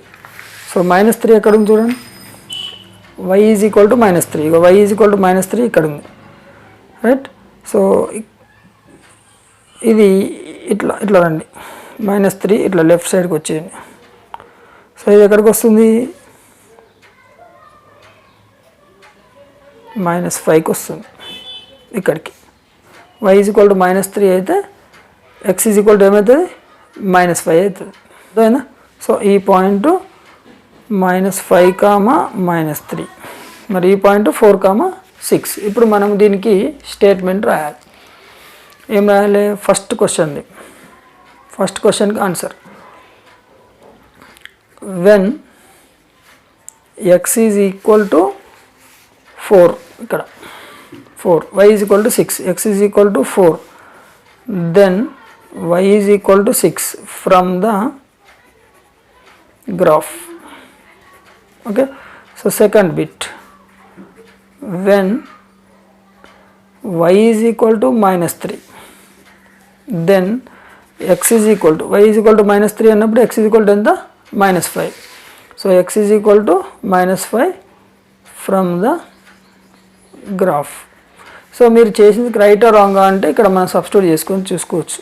Speaker 1: సో -3 ఎక్కడ ఉంది చూడండి, y = -3. ఇక y = -3 ఇక్కడ ఉంది, రైట్. సో ఇది ఇట్లా ఇట్లా రండి, -3 ఇట్లా లెఫ్ట్ సైడ్కి వచ్చేయండి. సో ఇది ఎక్కడికి వస్తుంది -5కి వస్తుంది ఇక్కడికి. y = -3 అయితే x = ఏమవుతుంది -5 అవుతుంది, అదేనా. సో ఈ పాయింట్ -5, -3. మరి ఈ పాయింట్ 4, 6. ఇప్పుడు మనం దీనికి స్టేట్మెంట్ రాయాలి. ఏం రాయాలి? ఫస్ట్ క్వశ్చన్కి answer. When x is equal to 4, ఇక్కడ 4, y is equal to 6, x is equal to 4, then y is equal to 6 from the graph. Okay, so second bit, when y is equal to -3, then x is equal to, y is equal to -3 అన్నప్పుడు x is equal to ఎంత? -5. So x is equal to -5 from the graph. So మీరు చేసింది right are wrong అంటే ఇక్కడ మనం substitute చేసుకొని చూసుకోవచ్చు.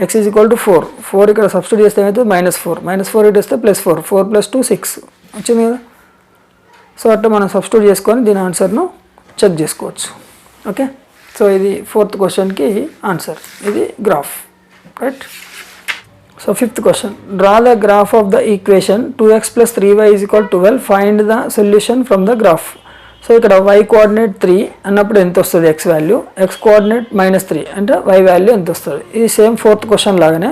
Speaker 1: x is equal to 4 ఇక్కడ సబ్స్టిట్యూట్ చేస్తే ఏమైతే -4 ఇటు వస్తే +4, 4 + 2 6 వచ్చింది కదా. సో అట్లా మనం సబ్స్టిట్యూట్ చేసుకొని దీని ఆన్సర్ను చెక్ చేసుకోవచ్చు. ఓకే, సో ఇది ఫోర్త్ క్వశ్చన్కి ఆన్సర్, ఇది graph, right. So fifth question, draw the graph of the equation 2x + 3y = 12, find the solution from the graph. So ఇక్కడ y కోఆర్డినేట్ 3 అన్నప్పుడు ఎంత వస్తుంది x వాల్యూ, x కోఆర్డినేట్ -3 అంటే y value ఎంత వస్తుంది. ఇది సేమ్ ఫోర్త్ క్వశ్చన్ లాగానే,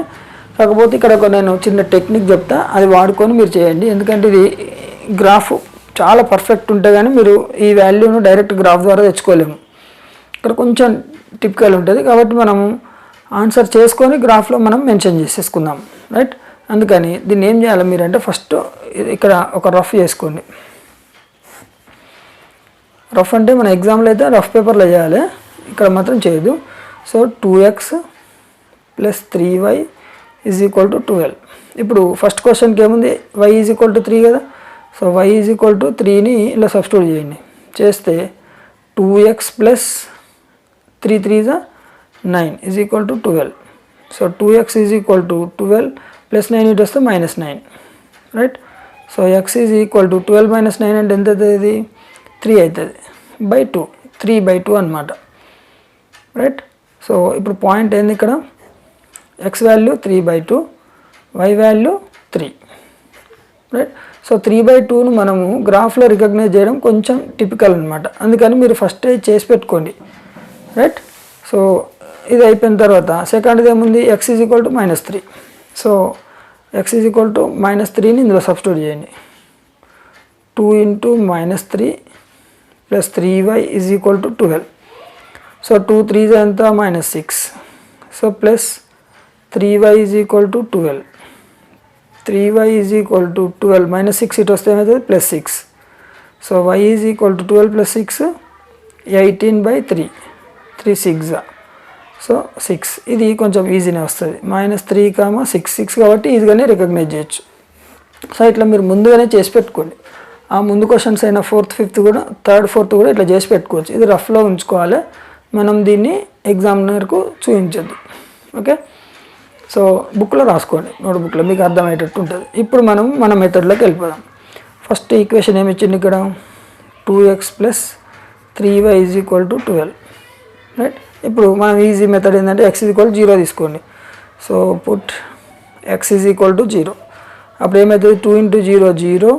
Speaker 1: కాకపోతే ఇక్కడ నేను చిన్న టెక్నిక్ చెప్తా, అది వాడుకొని మీరు చేయండి. ఎందుకంటే ఇది గ్రాఫ్ చాలా పర్ఫెక్ట్ ఉంటే కానీ మీరు ఈ వాల్యూను డైరెక్ట్ గ్రాఫ్ ద్వారా తెచ్చుకోలేము. ఇక్కడ కొంచెం టిపికల్ ఉంటుంది కాబట్టి మనము ఆన్సర్ చేసుకొని గ్రాఫ్లో మనం మెన్షన్ చేసేసుకుందాం, రైట్. అందుకని దీన్ని ఏం చేయాలి మీరంటే ఫస్ట్ ఇక్కడ ఒక రఫ్ చేసుకోండి. రఫ్ అంటే మన ఎగ్జామ్లో అయితే రఫ్ పేపర్లో చేయాలి, ఇక్కడ మాత్రం చేయదు. So 2x + 3y = 12. ఇప్పుడు ఫస్ట్ క్వశ్చన్కి ఏముంది, y = 3 కదా. సో y = 3ని ఇలా సబ్స్టిట్యూట్ చేయండి. చేస్తే 2x + 3 3 9 = 12. సో 2x = 12 + 9 ఇటు వస్తే -9, రైట్. సో x = 12 - 9 అంటే ఎంత అవుతుంది? 3 అవుతుంది బై 2, 3/2 అనమాట, రైట్. సో ఇప్పుడు పాయింట్ ఏంది ఇక్కడ, x value 3/2, y value 3, right. So 3/2ను మనము గ్రాఫ్లో రికగ్నైజ్ చేయడం కొంచెం టిపికల్ అనమాట. అందుకని మీరు ఫస్ట్ చేసి పెట్టుకోండి, రైట్. సో ఇది అయిపోయిన తర్వాత సెకండ్ది ఏముంది, x = -3. సో x = -3ని ఇందులో సబ్స్టిట్యూట్ చేయండి. 2 × -3 + 3y = 12. సో 2 3 ఎంత? -6. So plus 3y = 12. 3y = 12 -6 ఇటు వస్తే ఏమవుతుంది? +6. So y = 12 + 6 18/3, 3 6. సో 6, ఇది కొంచెం ఈజీనే వస్తుంది. -3, 6 6 కాబట్టి ఈజీగానే రికగ్నైజ్ చేయొచ్చు. సో ఇట్లా మీరు ముందుగానే చేసి పెట్టుకోండి. ఆ ముందు క్వశ్చన్స్ అయినా 4th 5th కూడా 3rd 4th కూడా ఇట్లా చేసి పెట్టుకోవచ్చు. ఇది రఫ్లో ఉంచుకోవాలి, మనం దీన్ని ఎగ్జామినర్కు చూపించద్దు. ఓకే, సో బుక్లో రాసుకోండి, నోట్బుక్లో మీకు అర్థమయ్యేటట్టు ఉంటుంది. ఇప్పుడు మనం మన మెథడ్లోకి వెళ్ళిపోదాం. ఫస్ట్ ఈక్వేషన్ ఏమి ఇచ్చింది ఇక్కడ, 2x + 3y = 12, రైట్. ఇప్పుడు మనం ఈజీ మెథడ్ ఏంటంటే x = 0 తీసుకోండి. So put x = 0. అప్పుడు ఏమవుతుంది, 2 × 0 0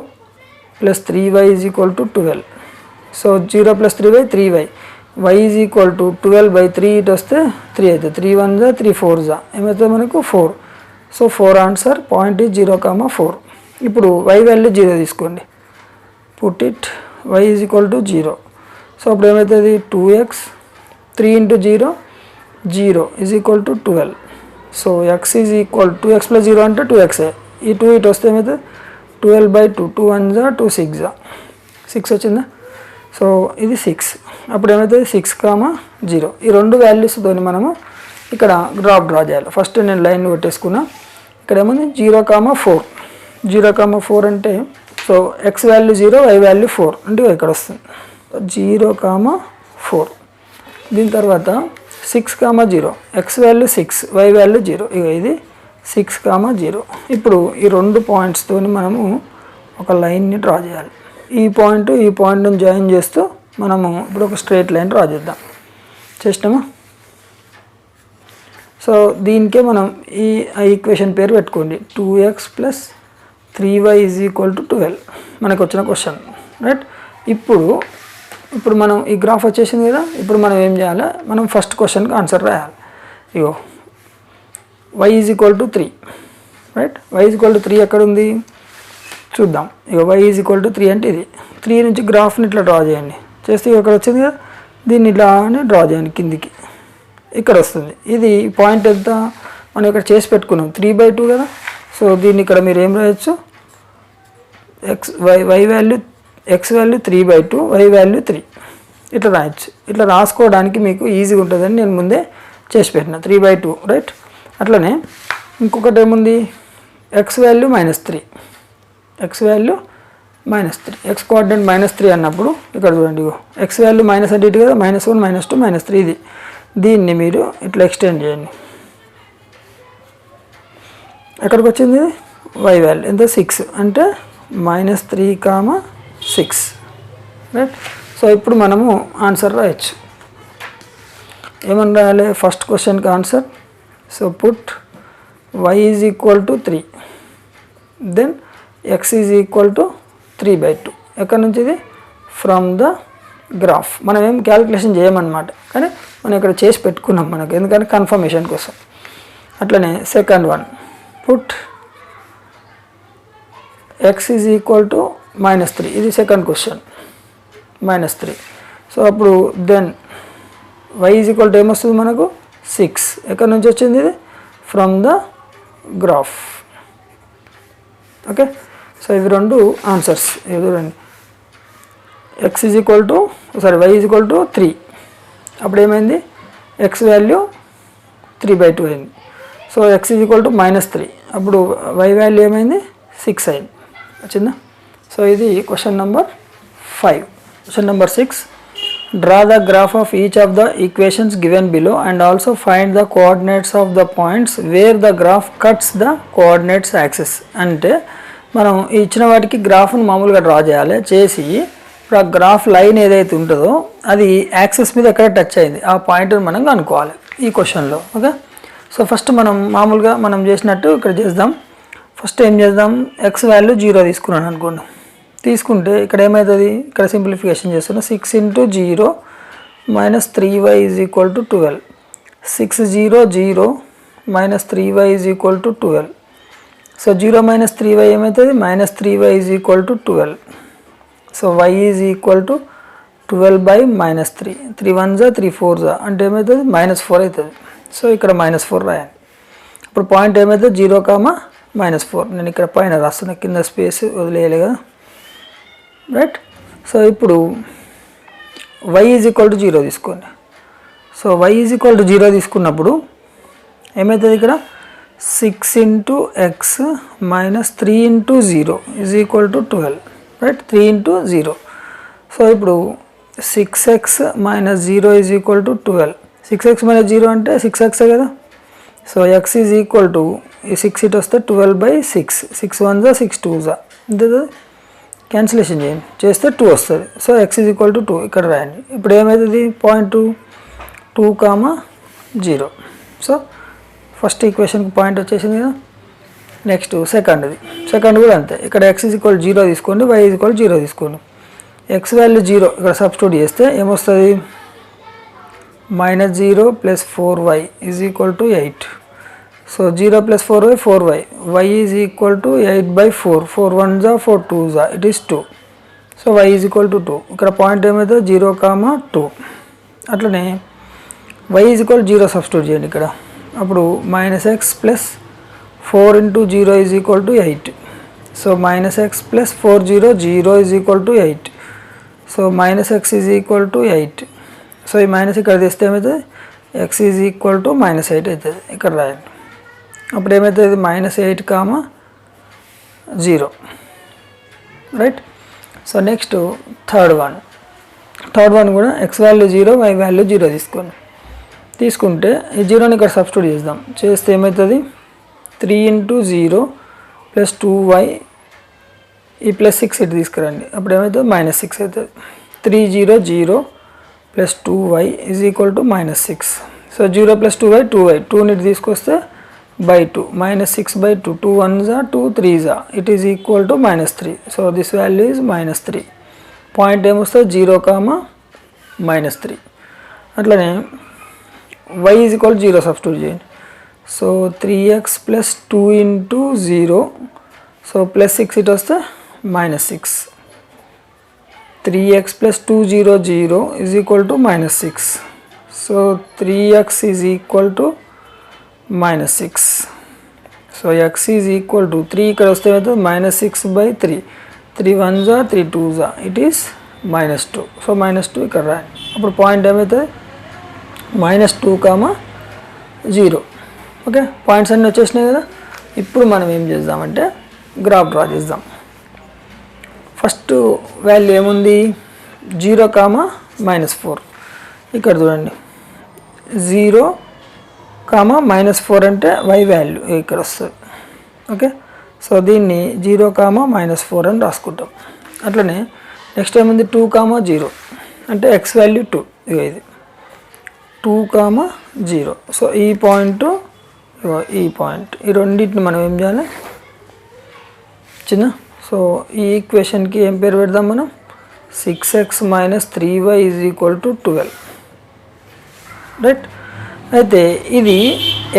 Speaker 1: + 3y = 12. So 0 + 3y 3y, y = 12/3 ఇటు వస్తే 3 అవుతుంది. 3 1 3 4 ఏమవుతుంది మనకు 4. So 4 answer. పాయింట్ 0, 4. ఇప్పుడు y వాల్యూ 0 తీసుకోండి. Put it y = 0. సో అప్పుడు ఏమవుతుంది, 2x 3 × 0 0 = 12. సో x = 2x + 0 అంటే 2x. ఈ 2 ఇటు వస్తే ఏమవుతుంది, 12/2, 2 1 2 6 6 వచ్చిందా. సో ఇది 6. అప్పుడు ఏమవుతుంది, 6, 0. ఈ రెండు వాల్యూస్తో మనము ఇక్కడ గ్రాఫ్ డ్రా చేయాలి. ఫస్ట్ నేను లైన్ కొట్టేసుకున్నా. ఇక్కడ ఏముంది, 0, 4. 0, 4 అంటే so x value 0, y value 4 అంటే ఇక్కడ వస్తుంది 0, 4. దీని తర్వాత 6, 0, x వాల్యూ 6, y వాల్యూ 0. ఇక ఇది 6, 0. ఇప్పుడు ఈ రెండు పాయింట్స్తో మనము ఒక లైన్ని డ్రా చేయాలి. ఈ పాయింట్ను జాయిన్ చేస్తూ మనము ఇప్పుడు ఒక స్ట్రైట్ లైన్ డ్రా చేద్దాం. చేసినామా. సో దీనికే మనం ఈ ఈక్వేషన్ పేరు పెట్టుకోండి, 2x + 3y is equal to 12 మనకు వచ్చిన క్వశ్చన్, రైట్. ఇప్పుడు మనం ఈ గ్రాఫ్ వచ్చేసింది కదా. ఇప్పుడు మనం ఏం చేయాలి, మనం ఫస్ట్ క్వశ్చన్కి ఆన్సర్ రాయాలి. ఇగో y is equal to 3, right. y is equal to 3 ఎక్కడ ఉంది చూద్దాం. ఇక y ఈజ్ ఈక్వల్ టు 3 అంటే ఇది 3 నుంచి గ్రాఫ్ని ఇట్లా డ్రా చేయండి. చేస్తే ఇక్కడ వచ్చింది కదా, దీన్ని ఇట్లానే డ్రా చేయండి కిందికి, ఇక్కడ వస్తుంది. ఇది పాయింట్ ఎంత మనం ఇక్కడ చేసి పెట్టుకున్నాం 3/2 కదా. సో దీన్ని ఇక్కడ మీరు ఏం రాయొచ్చు, y value x value 3/2, y value 3 ఇట్లా రాయొచ్చు. ఇట్లా రాసుకోవడానికి మీకు ఈజీగా ఉంటుందని నేను ముందే చేసి పెట్టిన 3/2, రైట్. అట్లనే ఇంకొకటి ఏముంది, x value -3, x value -3, x coordinate -3 అన్నప్పుడు ఇక్కడ చూడండి, x వాల్యూ మైనస్ అంటే ఇటు కదా, -1 -2 -3 ఇది. దీన్ని మీరు ఇట్లా ఎక్స్టెండ్ చేయండి. ఎక్కడికి వచ్చింది y వాల్యూ ఎంత 6 అంటే -3, 6, రైట్. సో ఇప్పుడు మనము ఆన్సర్ రాయొచ్చు. ఏమని రాయాలి, ఫస్ట్ క్వశ్చన్కి answer. So put y is equal to 3, then x is equal to 3/2. ఎక్కడి నుంచి ఇది, ఫ్రమ్ ద గ్రాఫ్. మనం ఏం క్యాలిక్యులేషన్ చేయమన్నమాట, కానీ మనం ఇక్కడ చేసి పెట్టుకున్నాం మనకు, ఎందుకంటే కన్ఫర్మేషన్ కోసం. అట్లనే second one, put x is equal to -3, ఇది సెకండ్ క్వశ్చన్, -3. సో అప్పుడు then y is equal to ఏమొస్తుంది మనకు 6. ఎక్కడి నుంచి వచ్చింది ఇది, from the graph. Okay. So ఇవి రెండు ఆన్సర్స్. చూడండి, y ఈజ్ ఈక్వల్ టు 3, అప్పుడు ఏమైంది, x వాల్యూ 3/2 అయింది. So x is equal to -3, అప్పుడు y వాల్యూ ఏమైంది 6 అయింది. వచ్చిందా. సో ఇది question number 5. Question number 6, draw the graph of each of the equations given below and also find the coordinates of the points wear the graph cuts the coordinates axis. అంటే మనం ఇచ్చిన వాటికి గ్రాఫ్ను మామూలుగా డ్రా చేయాలి. చేసి ఇప్పుడు ఆ గ్రాఫ్ లైన్ ఏదైతే ఉంటుందో అది యాక్సిస్ మీద ఎక్కడ టచ్ అయింది ఆ పాయింట్ని మనం కనుక్కోవాలి ఈ క్వశ్చన్లో. ఓకే. సో ఫస్ట్ మనం మామూలుగా మనం చేసినట్టు ఇక్కడ చేద్దాం. ఫస్ట్ ఏం చేద్దాం, x వాల్యూ 0 తీసుకున్నాను అనుకోండి. తీసుకుంటే ఇక్కడ ఏమవుతుంది, ఇక్కడ సింప్లిఫికేషన్ చేస్తున్నా. 6 × 0 - 3y is equal to 12. 6 0 0 - 3y is equal to 12. So 0 - 3y ఏమవుతుంది, -3y is equal to 12. So y is equal to 12/-3. 3 1s 3 4s అంటే ఏమవుతుంది, -4 అవుతుంది. సో ఇక్కడ -4 రాయాలి. ఇప్పుడు పాయింట్ ఏమవుతుంది, 0, -4. నేను ఇక్కడ పైన రాస్తున్నా, కింద స్పేస్ వదిలేయాలి కదా, రైట్. సో ఇప్పుడు y ఈజ్ ఈక్వల్ టు 0 తీసుకోండి. So y is equal to 0 తీసుకున్నప్పుడు ఏమవుతుంది, ఇక్కడ 6 × x - 3 × 0 is equal to 12, right. 3 × 0. So ఇప్పుడు 6x - 0 is equal to 12. 6x - 0 అంటే 6x కదా. So x is equal to ఈ 6 ఇటు వస్తే 12/6. 6 1s 6 2s అంతే, క్యాన్సిలేషన్ చేయండి, చేస్తే 2 వస్తుంది. So x is equal to 2 ఇక్కడ రాయండి. ఇప్పుడు ఏమవుతుంది, పాయింట్ 2, 0. సో ఫస్ట్ ఈక్వేషన్కి పాయింట్ వచ్చేసింది కదా. నెక్స్ట్ సెకండ్ కూడా అంతే. ఇక్కడ x ఈజ్ ఈక్వల్ 0 తీసుకోండి, y ఈజ్ ఈక్వల్ 0 తీసుకోండి. x వాల్యూ 0 ఇక్కడ సబ్స్టిట్యూట్ చేస్తే ఏమొస్తుంది, -0 + 4y is equal to 8. So 0 + 4y 4y, y is equal to 8/4. 4 1s 4 2s it is 2. So y is equal to 2. ఇక్కడ point ఏమవుతుంది, 0, 2. అట్లనే y ఈజ్ ఈక్వల్ 0 సబ్స్టిట్యూట్ చేయండి ఇక్కడ. అప్పుడు -x + 4 × 0 is equal to 8. So -x + 4 0 0 is equal to 8. So -x is equal to 8. So ఈ minus ఇక్కడ తెస్తే ఏమవుతుంది, x ఈజ్ ఈక్వల్ టు -8 అవుతుంది. ఇక్కడ రాయండి. అప్పుడు ఏమవుతుంది, -8, 0, right. So next third one కూడా x వాల్యూ 0, y వాల్యూ 0 తీసుకుంటే ఈ 0ని ఇక్కడ సబ్స్టిట్యూట్ చేద్దాం. చేస్తే ఏమవుతుంది, 3 × 0 + 2y ఈ +6 ఇటు తీసుకురండి. అప్పుడు ఏమవుతుంది, -6 అవుతుంది. 3 0 0 + 2y is equal to -6. So 0 + 2y 2y, 2ని ఇటు తీసుకొస్తే by 2, minus 6 by 2, 2 1s are 2 3s are, it is equal to minus 3. So this value is minus 3. Point ఏమొస్తుంది 0 comma minus 3. అట్లనే y is equal to 0 substitute చేయండి. So 3x plus 2 into 0, so plus 6 ఇటు వస్తే minus 6. 3x plus 2 0 0 is equal to minus 6. So 3x is equal to minus 6. So x is equal to 3 ఇక్కడ వస్తే minus 6 by 3. 3 1s are 3 2s are, it is minus 2. So minus 2 ఇక్కడ రాయండి. అప్పుడు point ఏమవుతుంది minus 2 comma 0. Okay, points అన్నీ వచ్చేసినాయి కదా. ఇప్పుడు మనం ఏం చేద్దామంటే గ్రాఫ్ డ్రా చేద్దాం. ఫస్ట్ వాల్యూ ఏముంది 0 కామా మైనస్ 4. ఇక్కడ చూడండి 0 కామా మైనస్ 4 అంటే y వాల్యూ ఇక్కడ వస్తుంది. ఓకే, సో దీన్ని 0 కామా మైనస్ 4 అని రాసుకుంటాం. అట్లనే నెక్స్ట్ ఏముంది 2 కామా 0 అంటే x వాల్యూ 2. ఇది 2 కామా 0. సో ఈ పాయింట్ ఈ పాయింట్, ఈ రెండింటిని మనం ఏం చేయాలి చిన్న. సో ఈ ఈక్వేషన్కి ఏం పేరు పెడదాం మనం 6x minus 3y is equal to 12. Right, అయితే ఇది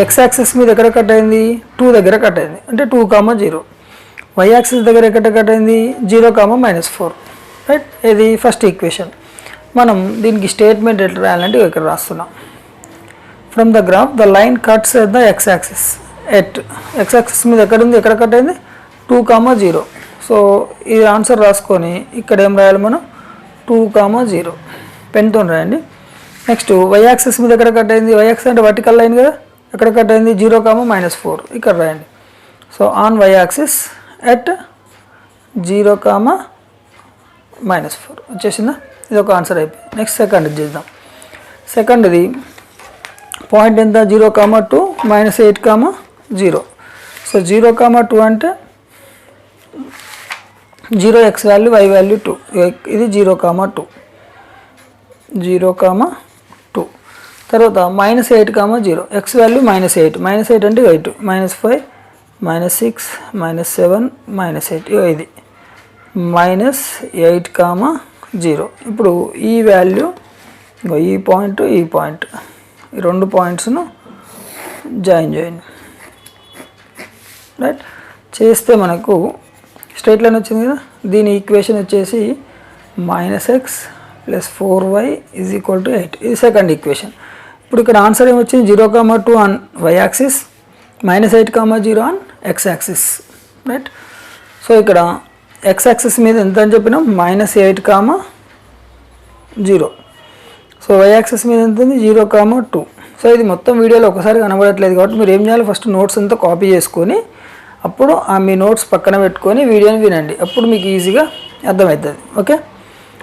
Speaker 1: ఎక్స్ యాక్సిస్ మీద ఎక్కడ కట్ అయింది 2 దగ్గర కట్ అయింది అంటే 2 కామా 0. వై యాక్సిస్ దగ్గర ఎక్కడ కట్ అయింది 0 కామా మైనస్ 4. రైట్, ఇది ఫస్ట్ ఈక్వేషన్. మనం దీనికి స్టేట్మెంట్ ఎట్లా రాయాలంటే ఇక్కడ రాస్తున్నాం. From the graph the line cuts at the X axis at X axis మీద ఎక్కడ ఉంది ఎక్కడ కట్ అయింది 2 కామా 0. సో ఇది ఆన్సర్ రాసుకొని ఇక్కడ ఏం రాయాలి మనం 2 కామా 0 పెన్తో రాయండి. నెక్స్ట్ వై యాక్సిస్ మీద ఎక్కడ కట్ అయింది, వై యాక్సిస్ అంటే వర్టికల్ లైన్ కదా, ఎక్కడ కట్ అయింది 0 కామా మైనస్ 4 ఇక్కడ రాయండి. So on why axis at 0 comma minus 4 వచ్చేసిందా. ఇది ఒక ఆన్సర్ అయిపోయింది. నెక్స్ట్ సెకండ్ చేద్దాం. సెకండ్ది పాయింట్ ఎంత 0 comma 2 minus 8 comma 0. So 0 comma 2 అంటే 0 x వాల్యూ y వాల్యూ 2. ఇది 0 కామా 2, 0 కామా 2. తర్వాత minus 8 comma 0 x value minus 8. Minus 8 అంటే 8, మైనస్ 5 మైనస్ 6 మైనస్ 7 మైనస్ 8. ఇది మైనస్ 8 కామా 0. ఇప్పుడు ఈ వాల్యూ ఈ పాయింట్ ఈ పాయింట్ ఈ రెండు పాయింట్స్ను జాయిన్ చేయండి. రైట్, చేస్తే మనకు స్ట్రైట్ లైన్ వచ్చింది కదా. దీని ఈక్వేషన్ వచ్చేసి minus x plus 4y is equal to 8. ఇది సెకండ్ ఈక్వేషన్. ఇప్పుడు ఇక్కడ ఆన్సర్ ఏమొచ్చింది 0 comma 2 on why axis, minus 8 comma 0 on X axis. Right, so ఇక్కడ ఎక్స్ యాక్సిస్ మీద ఎంత అని చెప్పినాం minus 8 comma 0. So y axis మీద ఎంత ఉంది 0 కామా 2. సో ఇది మొత్తం వీడియోలో ఒకసారి కనబడట్లేదు కాబట్టి మీరు ఏం చేయాలి ఫస్ట్ నోట్స్ అంతా కాపీ చేసుకొని అప్పుడు మీ నోట్స్ పక్కన పెట్టుకొని వీడియోని వినండి, అప్పుడు మీకు ఈజీగా అర్థమవుతుంది. ఓకే,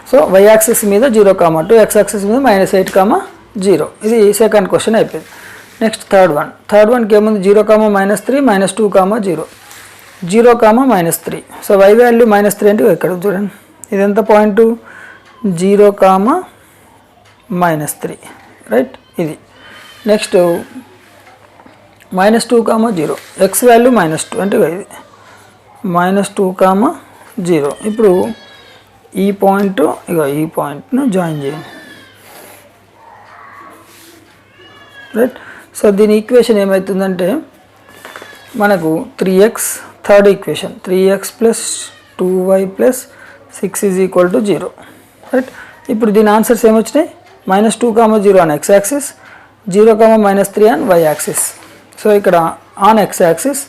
Speaker 1: సో వై యాక్సిస్ మీద 0 కామా 2, ఎక్స్ యాక్సిస్ మీద మైనస్ 8 కామా 0. ఇది సెకండ్ క్వశ్చన్ అయిపోయింది. నెక్స్ట్ థర్డ్ వన్కి ఏముంది 0 comma minus 3 minus 2 comma 0, 0 comma minus 3. So y value minus 3 అంటే ఇక్కడ చూడండి ఇది ఎంత పాయింట్ 0 కామా మైనస్ 3. రైట్, ఇది next minus 2 comma 0, x value minus 2 అంటే ఇది మైనస్ 2 కామా 0. ఇప్పుడు ఈ పాయింట్ ఈ పాయింట్ను జాయిన్ చేయండి. రైట్, సో దీని ఈక్వేషన్ ఏమవుతుందంటే మనకు 3x third equation 3x plus 2y plus 6 is equal to 0. Right, ఇప్పుడు దీని ఆన్సర్స్ ఏమొచ్చినాయి minus 2 comma 0 on X axis, 0 comma minus 3 on why axis. So ఇక్కడ on X axis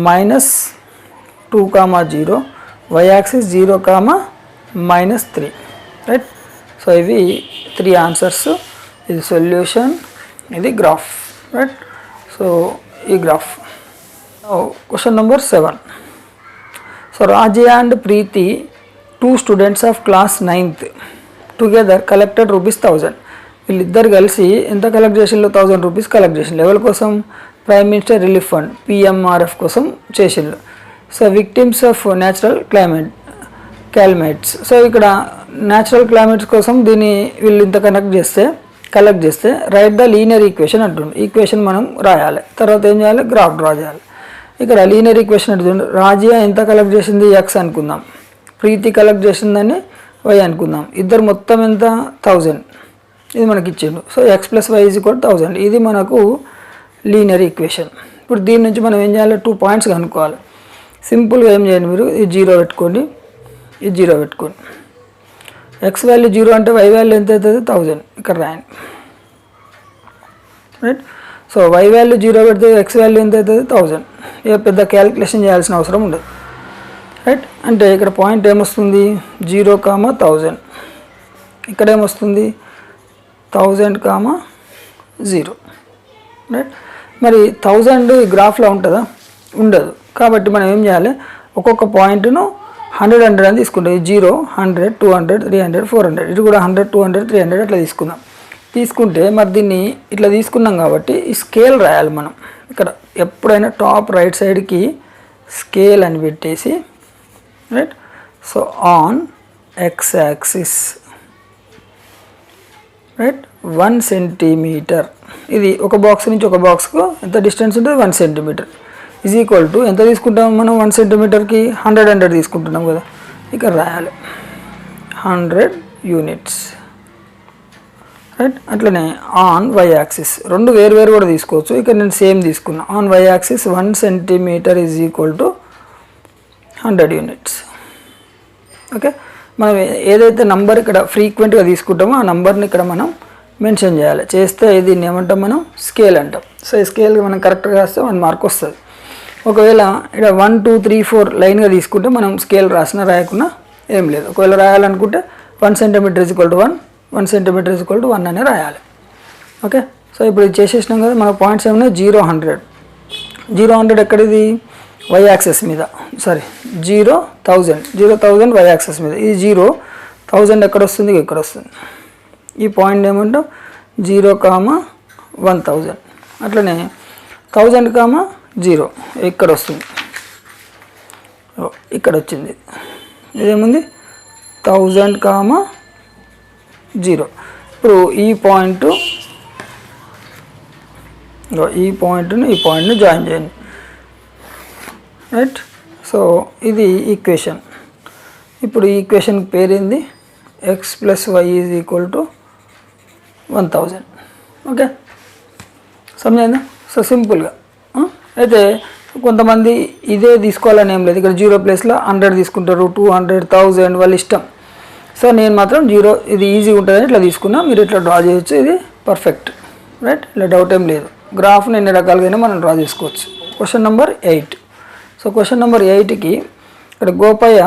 Speaker 1: minus 2 comma 0, Y axis 0 comma minus 3. Right, so ఇవి 3 answers. ఇది solution, ఇది graph. Right, so ఈ graph. Question number 7. So Rajaiah and Preethi 2 students of class 9th together collected ₹1000. వీళ్ళిద్దరు కలిసి ఎంత collect చేసిండ్రు 1000 rupees collect చేసిండ్రు. ఎవరి కోసం prime minister relief fund PMRF కోసం చేసిండ్రు. So victims of natural climates. So ఇక్కడ న్యాచురల్ క్లైమేట్స్ కోసం దీన్ని వీళ్ళు ఇంత కనెక్ట్ చేస్తే కలెక్ట్ చేస్తే రైట్ ద లీనియర్ ఈక్వేషన్ అంటుంది. ఈక్వేషన్ మనం రాయాలి. తర్వాత ఏం చేయాలి, గ్రాఫ్ డ్రా చేయాలి. ఇక్కడ లీనియర్ ఈక్వేషన్ అంటుంది. రాజియా ఎంత కలెక్ట్ చేసింది, ఎక్స్ అనుకుందాం. ప్రీతి కలెక్ట్ చేసిందని వై అనుకుందాం. ఇద్దరు మొత్తం ఎంత, 1000. ఇది మనకి ఇచ్చిండు. So x plus why is equal 1000. ఇది మనకు లీనియర్ ఈక్వేషన్. ఇప్పుడు దీని నుంచి మనం ఏం చేయాలి, 2 పాయింట్స్ కనుక్కోవాలి. సింపుల్గా ఏం చేయండి, మీరు ఇది 0 పెట్టుకోండి, ఇది 0 పెట్టుకోండి. ఎక్స్ వాల్యూ 0 అంటే వై వాల్యూ ఎంత అవుతుంది, 1000. ఇక్కడ రాయండి. రైట్. సో వై వాల్యూ 0 పెడితే ఎక్స్ వాల్యూ ఎంత అవుతుంది, 1000. ఇక పెద్ద క్యాలిక్యులేషన్ చేయాల్సిన అవసరం ఉండదు. రైట్. అంటే ఇక్కడ పాయింట్ ఏమొస్తుంది, 0, 1000. ఇక్కడ ఏమొస్తుంది, 1000, 0. రైట్. మరి 1000 ఈ గ్రాఫ్లో ఉంటుందా, ఉండదు. కాబట్టి మనం ఏం చేయాలి, ఒక్కొక్క పాయింట్ను 100 అని తీసుకుంటాం. 0, 100, 200, 300, 400. ఇది కూడా 100, 200, 300 అట్లా తీసుకుందాం. తీసుకుంటే మరి దీన్ని ఇట్లా తీసుకున్నాం కాబట్టి ఈ స్కేల్ రాయాలి మనం. ఇక్కడ ఎప్పుడైనా టాప్ రైట్ సైడ్కి స్కేల్ అని పెట్టేసి, రైట్. So on X axis, right, 1 centimetre. ఇది ఒక బాక్స్ నుంచి ఒక బాక్స్కు ఎంత డిస్టెన్స్ ఉంటుంది, 1 సెంటీమీటర్. ఈజ్ ఈక్వల్ టు ఎంత తీసుకుంటాం మనం, 1 సెంటీమీటర్కి 100 తీసుకుంటున్నాం కదా, ఇక్కడ రాయాలి 100 యూనిట్స్. రైట్. అట్లనే ఆన్ వై యాక్సిస్, రెండు వేరు కూడా తీసుకోవచ్చు. ఇక్కడ నేను సేమ్ తీసుకున్నా. On why axis 1 centimetre is equal to 100 units. Okay. మనం ఏదైతే నంబర్ ఇక్కడ ఫ్రీక్వెంట్గా తీసుకుంటామో ఆ నంబర్ని ఇక్కడ మనం మెన్షన్ చేయాలి. చేస్తే దీన్ని ఏమంటాం మనం, స్కేల్ అంటాం. సో ఈ స్కేల్ మనం కరెక్ట్గా రాస్తే 1 మార్క్ వస్తుంది. ఒకవేళ ఇక్కడ 1, 2, 3, 4 లైన్గా తీసుకుంటే మనం స్కేల్ రాసినా రాయకుండా ఏం లేదు. ఒకవేళ రాయాలనుకుంటే 1 centimetre is equal to 1, 1 centimetre is equal to 1 అనే రాయాలి. ఓకే. సో ఇప్పుడు ఇది చేసేసినాం కదా. మన పాయింట్స్ ఏమన్నా 0, 100. 0, 100 ఎక్కడిది, వై యాక్సెస్ మీద. సారీ, 0, 1000. 0, 1000 వై యాక్సెస్ మీద. ఈ 0, 1000 ఎక్కడ వస్తుంది, ఇక్కడ వస్తుంది. ఈ పాయింట్ ఏమంటాం, 0, 1000. అట్లనే 1000, 0 ఇక్కడ వస్తుంది, ఇక్కడ వచ్చింది. ఇదేముంది, 1000, 0. ఇప్పుడు ఈ పాయింట్ని ఈ పాయింట్ని జాయిన్ చేయండి. రైట్. సో ఇది ఈక్వేషన్. ఇప్పుడు ఈ ఈక్వేషన్ పేరేంది, X plus why is equal to 1000. Okay, సమజైందా. సో సింపుల్గా. అయితే కొంతమంది ఇదే తీసుకోవాలని ఏం లేదు. ఇక్కడ 0 ప్లేస్లో 100 తీసుకుంటారు, 200, 1000 వాళ్ళ ఇష్టం. సో నేను మాత్రం 0, ఇది ఈజీగా ఉంటుందని ఇట్లా తీసుకున్నా. మీరు ఇట్లా డ్రా చేయొచ్చు, ఇది పర్ఫెక్ట్. రైట్. ఇలా డౌట్ ఏం లేదు. గ్రాఫ్ని ఎన్ని రకాలుగా మనం డ్రా చేసుకోవచ్చు. Question number 8. So question number 8కి ఇక్కడ Gopaiah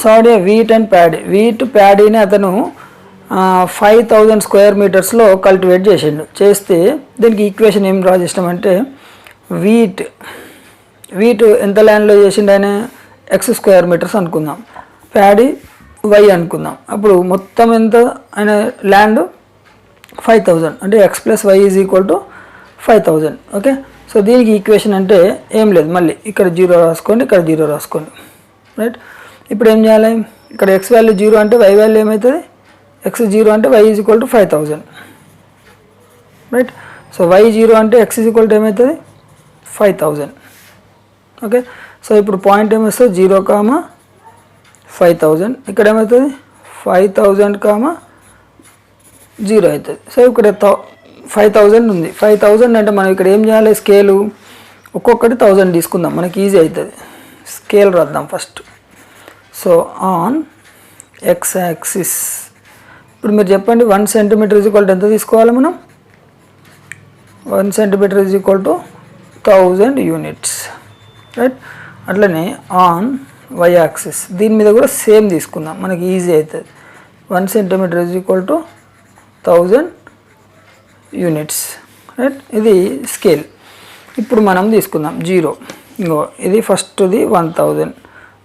Speaker 1: sorry wheat and paddy. Wheat ప్యాడీని అతను 5000 స్క్వేర్ మీటర్స్లో కల్టివేట్ చేసిండు. చేస్తే దీనికి ఈక్వేషన్ ఏం డ్రా చేసినామంటే, వీట్ ఎంత ల్యాండ్లో చేసిండు ఆయన, ఎక్స్ స్క్వేర్ మీటర్స్ అనుకుందాం. ప్యాడీ వై అనుకుందాం. అప్పుడు మొత్తం ఎంత ఆయన ల్యాండ్ 5000. అంటే x plus why is equal to 5000. Okay. So దీనికి ఈక్వేషన్ అంటే ఏం లేదు, మళ్ళీ ఇక్కడ 0 రాసుకోండి, ఇక్కడ 0 రాసుకోండి. రైట్. ఇప్పుడు ఏం చేయాలి, ఇక్కడ ఎక్స్ వాల్యూ 0 అంటే వై వాల్యూ ఏమవుతుంది, ఎక్స్ 0 అంటే y is equal to 5000. Right. So y 0 అంటే ఎక్స్ ఈజ్ ఈక్వల్ టు ఏమవుతుంది, 5000. ఓకే. సో ఇప్పుడు పాయింట్ ఏమొస్తుంది, 0, 5000. ఇక్కడ ఏమవుతుంది, 5000, 0 అవుతుంది. సో ఇక్కడ 5000 ఉంది. 5000 అంటే మనం ఇక్కడ ఏం చేయాలి, స్కేలు ఒక్కొక్కటి 1000 తీసుకుందాం, మనకి ఈజీ అవుతుంది. స్కేల్ రాద్దాం first. So on X axis, ఇప్పుడు మీరు చెప్పండి, 1 సెంటీమీటర్ ఈజ్ ఈక్వల్ టు ఎంత తీసుకోవాలి మనం, 1 centimetre is equal to 1000 units. Right. అట్లనే ఆన్ వై యాక్సిస్, దీని మీద కూడా సేమ్ తీసుకుందాం, మనకి ఈజీ అవుతుంది. 1 centimetre is equal to 1000 units. Right. ఇది స్కేల్. ఇప్పుడు మనం తీసుకుందాం 0. ఇంకో ఇది ఫస్ట్ది 1000,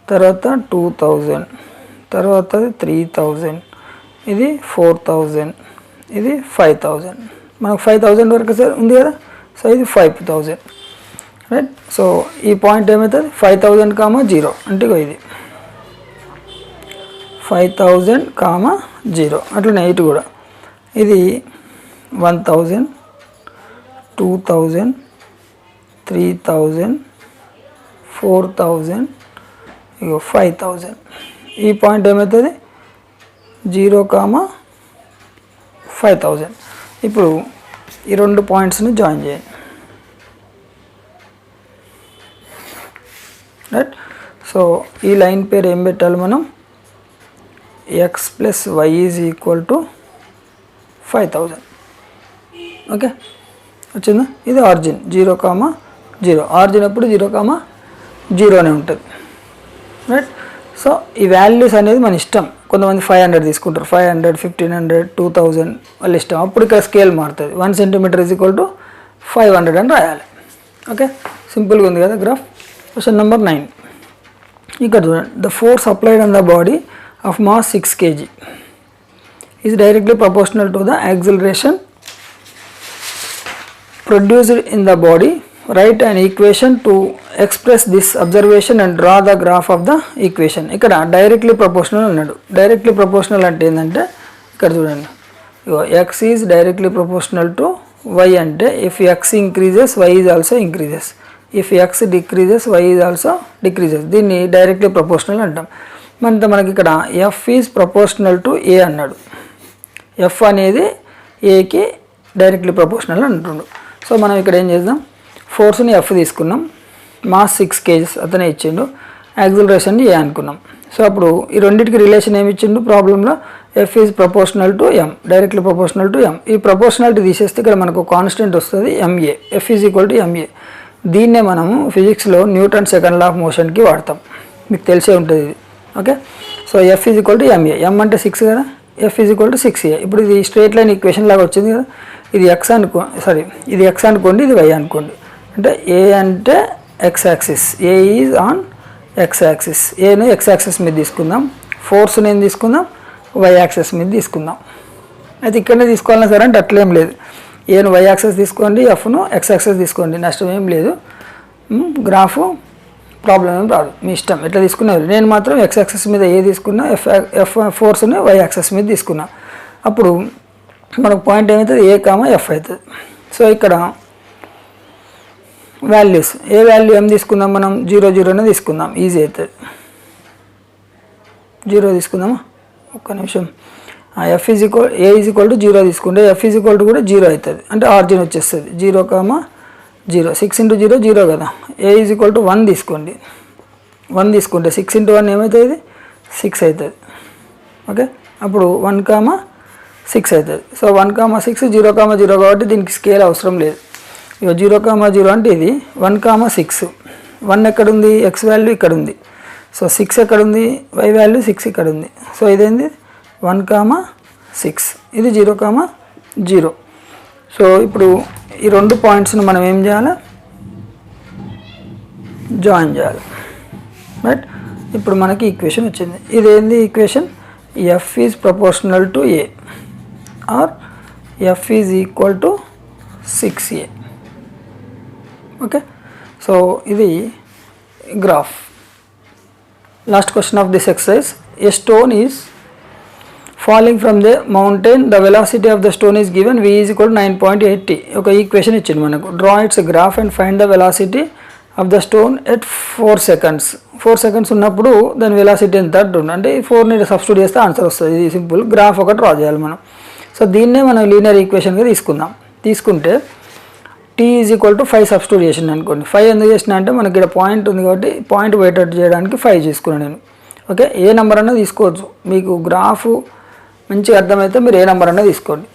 Speaker 1: తర్వాత 2000, తర్వాత 3000, ఇది 4000, ఇది 5000. మనకు 5000 వరకు సార్ ఉంది కదా. సో ఇది 5000. రైట్. సో ఈ పాయింట్ ఏమవుతుంది, 5000, 0 అంటే ఇది 5000, 0. అట్లనే ఇటు కూడా ఇది 1000, 2000, 3000, 4000, 5000. ఈ పాయింట్ ఏమవుతుంది 0,5000. ఇప్పుడు ఈ రెండు పాయింట్స్ని జాయిన్ చేయండి, రైట్. సో ఈ లైన్ పేరు ఏం పెట్టాలి మనం, x + y = 5000. ఓకే, వచ్చిందా. ఇది ఆరిజిన్ 0,0. ఆరిజిన్ అప్పుడు 0,0 అనే ఉంటుంది, రైట్. సో ఈ వాల్యూస్ అనేది మన ఇష్టం. కొంతమంది 500 తీసుకుంటారు, 500, 1500, 2000 వాళ్ళ ఇష్టం. అప్పుడు ఇక్కడ స్కేల్ మారుతుంది, 1 centimeter = 500 అని రాయాలి. ఓకే, సింపుల్గా ఉంది కదా గ్రాఫ్. Question number 9. ఇక్కడ చూడండి, the force applied on the body of mass 6 kg is directly proportional to the acceleration produced in the body. Write an equation to express this observation and draw the graph of the equation. ఇక్కడ directly proportional అన్నాడు. Directly proportional అంటే ఏంటంటే ఇక్కడ చూడండి, x is directly proportional to y అంటే if x increases y is also increases, if x decreases y is also decreases. దీన్ని directly proportional అంటాం. మనకి ఇక్కడ f is proportional to a అన్నాడు. f అనేది ఏకి డైరెక్ట్లీ ప్రపోర్షనల్ అంటుండు. సో మనం ఇక్కడ ఏం చేద్దాం, ఫోర్స్ని ఎఫ్ తీసుకున్నాం, మాస్ 6 kg అతనే ఇచ్చిండు, యాక్సిలరేషన్ ఏ అనుకున్నాం. సో అప్పుడు ఈ రెండింటికి రిలేషన్ ఏమి ఇచ్చిండు ప్రాబ్లంలో, F is proportional to M, directly proportional to M. ఈ ప్రపోర్షనాలిటీ తీసేస్తే ఇక్కడ మనకు కాన్స్టెంట్ వస్తుంది MA, F is equal to MA. దీన్నే మనము ఫిజిక్స్లో న్యూటన్ సెకండ్ లా ఆఫ్ మోషన్కి వాడతాం, మీకు తెలిసే ఉంటుంది ఇది. Okay, so F is equal to MA, M అంటే 6 కదా, F is equal to 6a. ఇప్పుడు ఇది స్ట్రేట్ లైన్ ఈక్వేషన్ లాగా వచ్చింది కదా. ఇది ఎక్స్ ఇది ఎక్స్ అనుకోండి, ఇది వై అనుకోండి. అంటే ఏ అంటే X axis, A is on X axis. ఏను ఎక్స్ యాక్సిస్ మీద తీసుకుందాం, ఫోర్స్ని ఏం తీసుకుందాం వై యాక్సిస్ మీద తీసుకుందాం. అయితే ఇక్కడనే తీసుకోవాలన్నా సరే అంటే అట్లేం లేదు, ఏను వై యాక్సిస్ తీసుకోండి, ఎఫ్ను ఎక్స్ యాక్సిస్ తీసుకోండి, నష్టం ఏం లేదు. గ్రాఫ్ ప్రాబ్లం ఏం రాదు, మీ ఇష్టం ఎట్లా తీసుకున్నారు. నేను మాత్రం ఎక్స్ యాక్సిస్ మీద ఏ తీసుకున్నా, ఎఫ్ ఫోర్స్ని వై యాక్సిస్ మీద తీసుకున్నా. అప్పుడు మనకు పాయింట్ ఏమవుతుంది, ఏ కామా ఎఫ్ అవుతుంది. సో ఇక్కడ వాల్యూస్, ఏ వాల్యూ ఏం తీసుకుందాం మనం, 0, 0నే తీసుకుందాం, ఈజీ అవుతుంది. 0 తీసుకుందామా, ఒక్క నిమిషం. F is equal, A is equal to 0 తీసుకుంటే ఎఫ్ ఈజ్ ఈక్వల్ టు కూడా 0 అవుతుంది, అంటే ఆరిజిన్ వచ్చేస్తుంది 0,0. 6 × 0 0 కదా. ఏ ఈజ్ ఈక్వల్ టు 1 తీసుకోండి, 1 తీసుకుంటే 6 × 1 ఏమవుతుంది 6 అవుతుంది. ఓకే, అప్పుడు 1,6 అవుతుంది. సో 1,6 0,0 కాబట్టి దీనికి స్కేల్ అవసరం లేదు. ఇక 0,0 అంటే ఇది 1,6. 1 ఎక్కడుంది, ఎక్స్ వాల్యూ ఇక్కడ ఉంది. సో 6 ఎక్కడ ఉంది, వై వాల్యూ 6 ఇక్కడ ఉంది. సో ఇదేంది 1,6, ఇది 0,0. సో ఇప్పుడు ఈ రెండు పాయింట్స్ని మనం ఏం చేయాలి, జాయిన్ చేయాలి, రైట్. ఇప్పుడు మనకి ఈక్వేషన్ వచ్చింది. ఇదేంది equation, F is proportional to A or F is equal to 6a. Okay, so ఇది graph. Last question of this exercise, a stone is falling from the mountain, the velocity of the stone is given, v is equal to 9.8t. ఒక equation ఇచ్చింది మనకు, draw it's graph and find the velocity of the stone at 4 seconds. 4 seconds ఉన్నప్పుడు దాని velocity ఎంత అంటుంది, అంటే 4ని substitute చేస్తే answer వస్తుంది. ఇది సింపుల్, గ్రాఫ్ ఒక డ్రా చేయాలి మనం. సో దీన్నే మనం లీనియర్ ఈక్వేషన్గా తీసుకుందాం. తీసుకుంటే t is equal to 5 substitute చేసింది అనుకోండి. 5 ఎందుకు చేసిన అంటే మనకి ఇక్కడ పాయింట్ ఉంది కాబట్టి పాయింట్ వెయిటెడ్ చేయడానికి 5 తీసుకున్నాను నేను. ఓకే, ఏ నెంబర్ అన్నా తీసుకోవచ్చు, మీకు గ్రాఫ్ మంచిగా అర్థమైతే మీరు ఏ నెంబర్ అన్నా తీసుకోండి.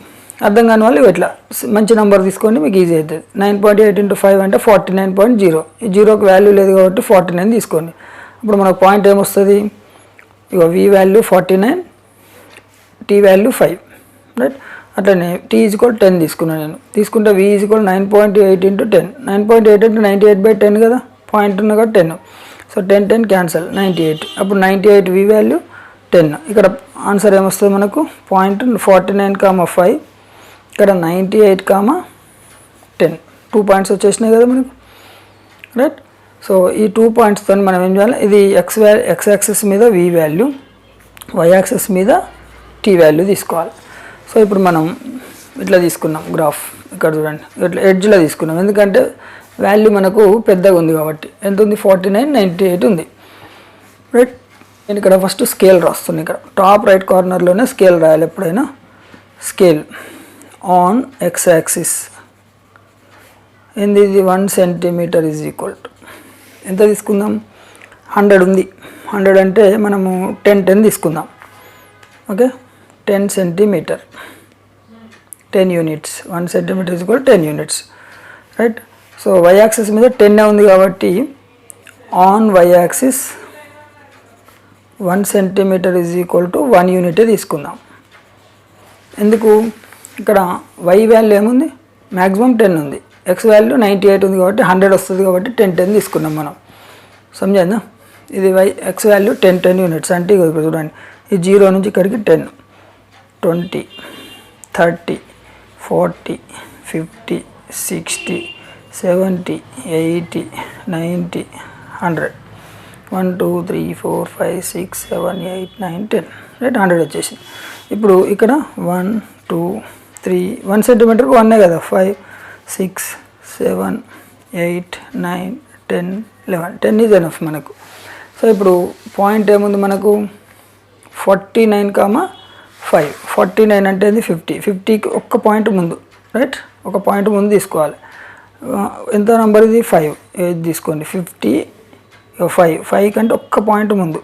Speaker 1: అర్థం కాని వాళ్ళు ఇట్లా మంచి నెంబర్ తీసుకోండి, మీకు ఈజీ అవుతుంది. 9.8 × 5 అంటే 49.0. ఈ 0కి వాల్యూ లేదు కాబట్టి 49 తీసుకోండి. ఇప్పుడు మనకు పాయింట్ ఏమొస్తుంది, ఇక v value 49, t value 5, right. అట్లనే t ఈజ్ ఈక్వల్ 10 తీసుకున్నాను నేను. తీసుకుంటే v ఈజ్ ఈక్వల్ 9.8 × 10. 9.8 అంటే 98/10 కదా, పాయింట్ ఉన్న కాబట్టి 10. So 10 10 cancel, 98. అప్పుడు 98 v వాల్యూ 10. ఇక్కడ ఆన్సర్ ఏమొస్తుంది మనకు, పాయింట్ 49,5, ఇక్కడ 98,10. 2 పాయింట్స్ వచ్చేసినాయి కదా మనకు, రైట్. సో ఈ 2 పాయింట్స్తో మనం ఏం చేయాలి, ఇది ఎక్స్ యాక్సిస్ మీద v వాల్యూ, వై యాక్సిస్ మీద t వాల్యూ తీసుకోవాలి. సో ఇప్పుడు మనం ఇట్లా తీసుకున్నాం గ్రాఫ్. ఇక్కడ చూడండి ఇట్లా ఎడ్జ్లో తీసుకున్నాం, ఎందుకంటే వాల్యూ మనకు పెద్దగా ఉంది కాబట్టి. ఎంత ఉంది? 49.98 ఉంది, రైట్. నేను ఇక్కడ ఫస్ట్ స్కేల్ రాస్తున్నాను. ఇక్కడ టాప్ రైట్ కార్నర్లోనే స్కేల్ రాయాలి ఎప్పుడైనా. స్కేల్ ఆన్ ఎక్స్ యాక్సిస్ ఏంది? ఇది 1 సెంటీమీటర్ ఈజ్ ఈక్వల్ టు ఎంత తీసుకుందాం? 100 ఉంది. 100 అంటే మనము 10 తీసుకుందాం. Okay, 10 centimetre, 10 units. 1 centimetre is equal 10 units, right. So y axis మీద 10 ఉంది కాబట్టి on why axis 1 centimetre is equal to 1 యూనిటే తీసుకుందాం. ఎందుకు? ఇక్కడ వై వాల్యూ ఏముంది? మ్యాక్సిమం 10 ఉంది, ఎక్స్ వాల్యూ 98 ఉంది కాబట్టి 100 వస్తుంది కాబట్టి 10 తీసుకున్నాం మనం. సమझा? ఇది వై ఎక్స్ వాల్యూ 10 యూనిట్స్ అంటే ఇక్కడ చూడండి, ఈ 0 నుంచి ఇక్కడికి 10, 20, 30, 40, 50, 60, 70, 80, 90, 100. 1 2 3 4 5 6 7 8 9 10, రైట్. 100 వచ్చేసింది. ఇప్పుడు ఇక్కడ 1 2 3 1 సెంటీమీటర్కి 1 కదా, 5 6 7 8 9 10 11, 10 ఈజ్ ఎనఫ్ మనకు. సో ఇప్పుడు పాయింట్ ఏముంది మనకు? 49,5. 49 అంటే ఇది 50. 50కి ఒక్క పాయింట్ ముందు, రైట్, ఒక పాయింట్ ముందు తీసుకోవాలి. ఎంత నెంబర్ ఇది? 5. ఏది తీసుకోండి, 50 5 కంటే ఒక్క పాయింట్ ముందు,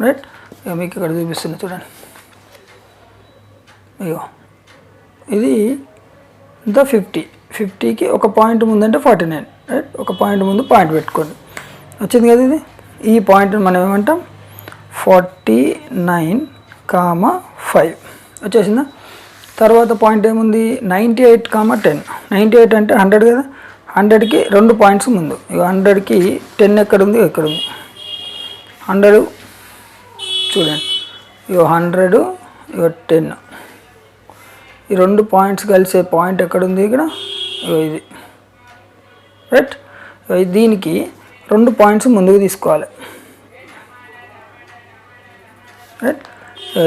Speaker 1: రైట్. మీకు ఇక్కడ చూపిస్తుంది చూడండి, అయ్యో ఇది ఎంత? 50కి ఒక పాయింట్ ముందు అంటే 49, రైట్. ఒక పాయింట్ ముందు పాయింట్ పెట్టుకోండి. వచ్చింది కదా ఇది. ఈ పాయింట్ మనం ఏమంటాం? 49,5 వచ్చేసిందా? తర్వాత పాయింట్ ఏముంది? 98,10. 98 అంటే 100 కదా, 100కి 2 పాయింట్స్ ముందు. ఇక 100కి 10 ఎక్కడుంది? ఎక్కడుంది 100 చూడండి, ఇక 100 ఇక 10, ఈ 2 పాయింట్స్ కలిసే పాయింట్ ఎక్కడుంది? ఇక్కడ ఇది, రైట్. దీనికి 2 పాయింట్స్ ముందుకు తీసుకోవాలి, రైట్.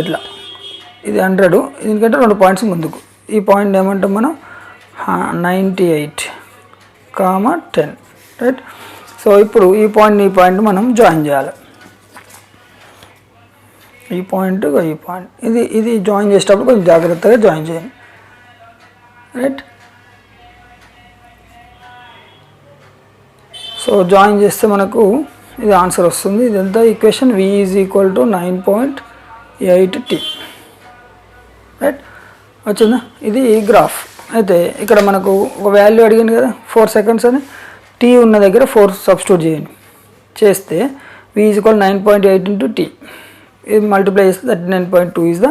Speaker 1: ఇట్లా ఇది 100, దీనికంటే 2 పాయింట్స్ ముందుకు. ఈ పాయింట్ ఏమంటాం మనం? 98,10, రైట్. సో ఇప్పుడు ఈ పాయింట్ మనం జాయిన్ చేయాలి. ఈ పాయింట్ ఇది జాయిన్ చేసేటప్పుడు కొంచెం జాగ్రత్తగా జాయిన్ చేయండి, రైట్. సో జాయిన్ చేస్తే మనకు ఇది ఆన్సర్ వస్తుంది. ఇదంతా equation v is equal to 9.8t, right. వచ్చిందా? ఇది గ్రాఫ్. అయితే ఇక్కడ మనకు ఒక వాల్యూ అడిగింది కదా, 4 సెకండ్స్ అని. t ఉన్న దగ్గర 4 సబ్స్టిట్యూట్ చేయండి. చేస్తే v is equal 9.8 into t. ఇది మల్టిప్లై చేస్తే 39.2 ఈజ్ ద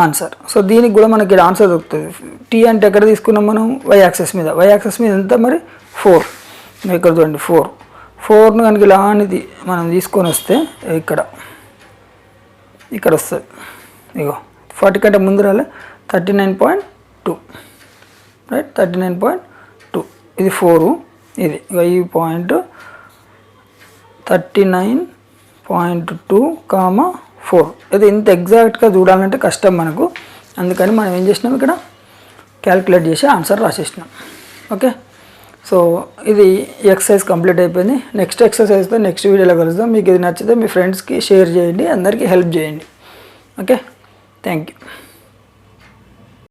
Speaker 1: ఆన్సర్. సో దీనికి కూడా మనకి ఇక్కడ ఆన్సర్ దొరుకుతుంది. t అంటే ఎక్కడ తీసుకున్నాం మనం? వై యాక్సెస్ మీద. వై యాక్సెస్ మీద ఎంత మరి? 4. ఇక్కడ చూడండి 4ను కనుక ఇలా అనేది మనం తీసుకొని వస్తే ఇక్కడ వస్తుంది. ఇగో 40 కంటే ముందు రాలే, 39.2, రైట్. 39.2 ఇది 4, ఇది ఇక ఈ పాయింట్ 39.2, 4. ఇది ఇంత ఎగ్జాక్ట్గా చూడాలంటే కష్టం మనకు. అందుకని మనం ఏం చేసినాం? ఇక్కడ క్యాలిక్యులేట్ చేసి ఆన్సర్ రాసేసినాం. ఓకే, సో ఇది ఎక్సర్సైజ్ కంప్లీట్ అయిపోయింది. నెక్స్ట్ ఎక్సర్సైజ్తో నెక్స్ట్ వీడియోలో కలుద్దాం. మీకు ఇది నచ్చితే మీ ఫ్రెండ్స్కి షేర్ చేయండి, అందరికీ హెల్ప్ చేయండి. Okay, thank you.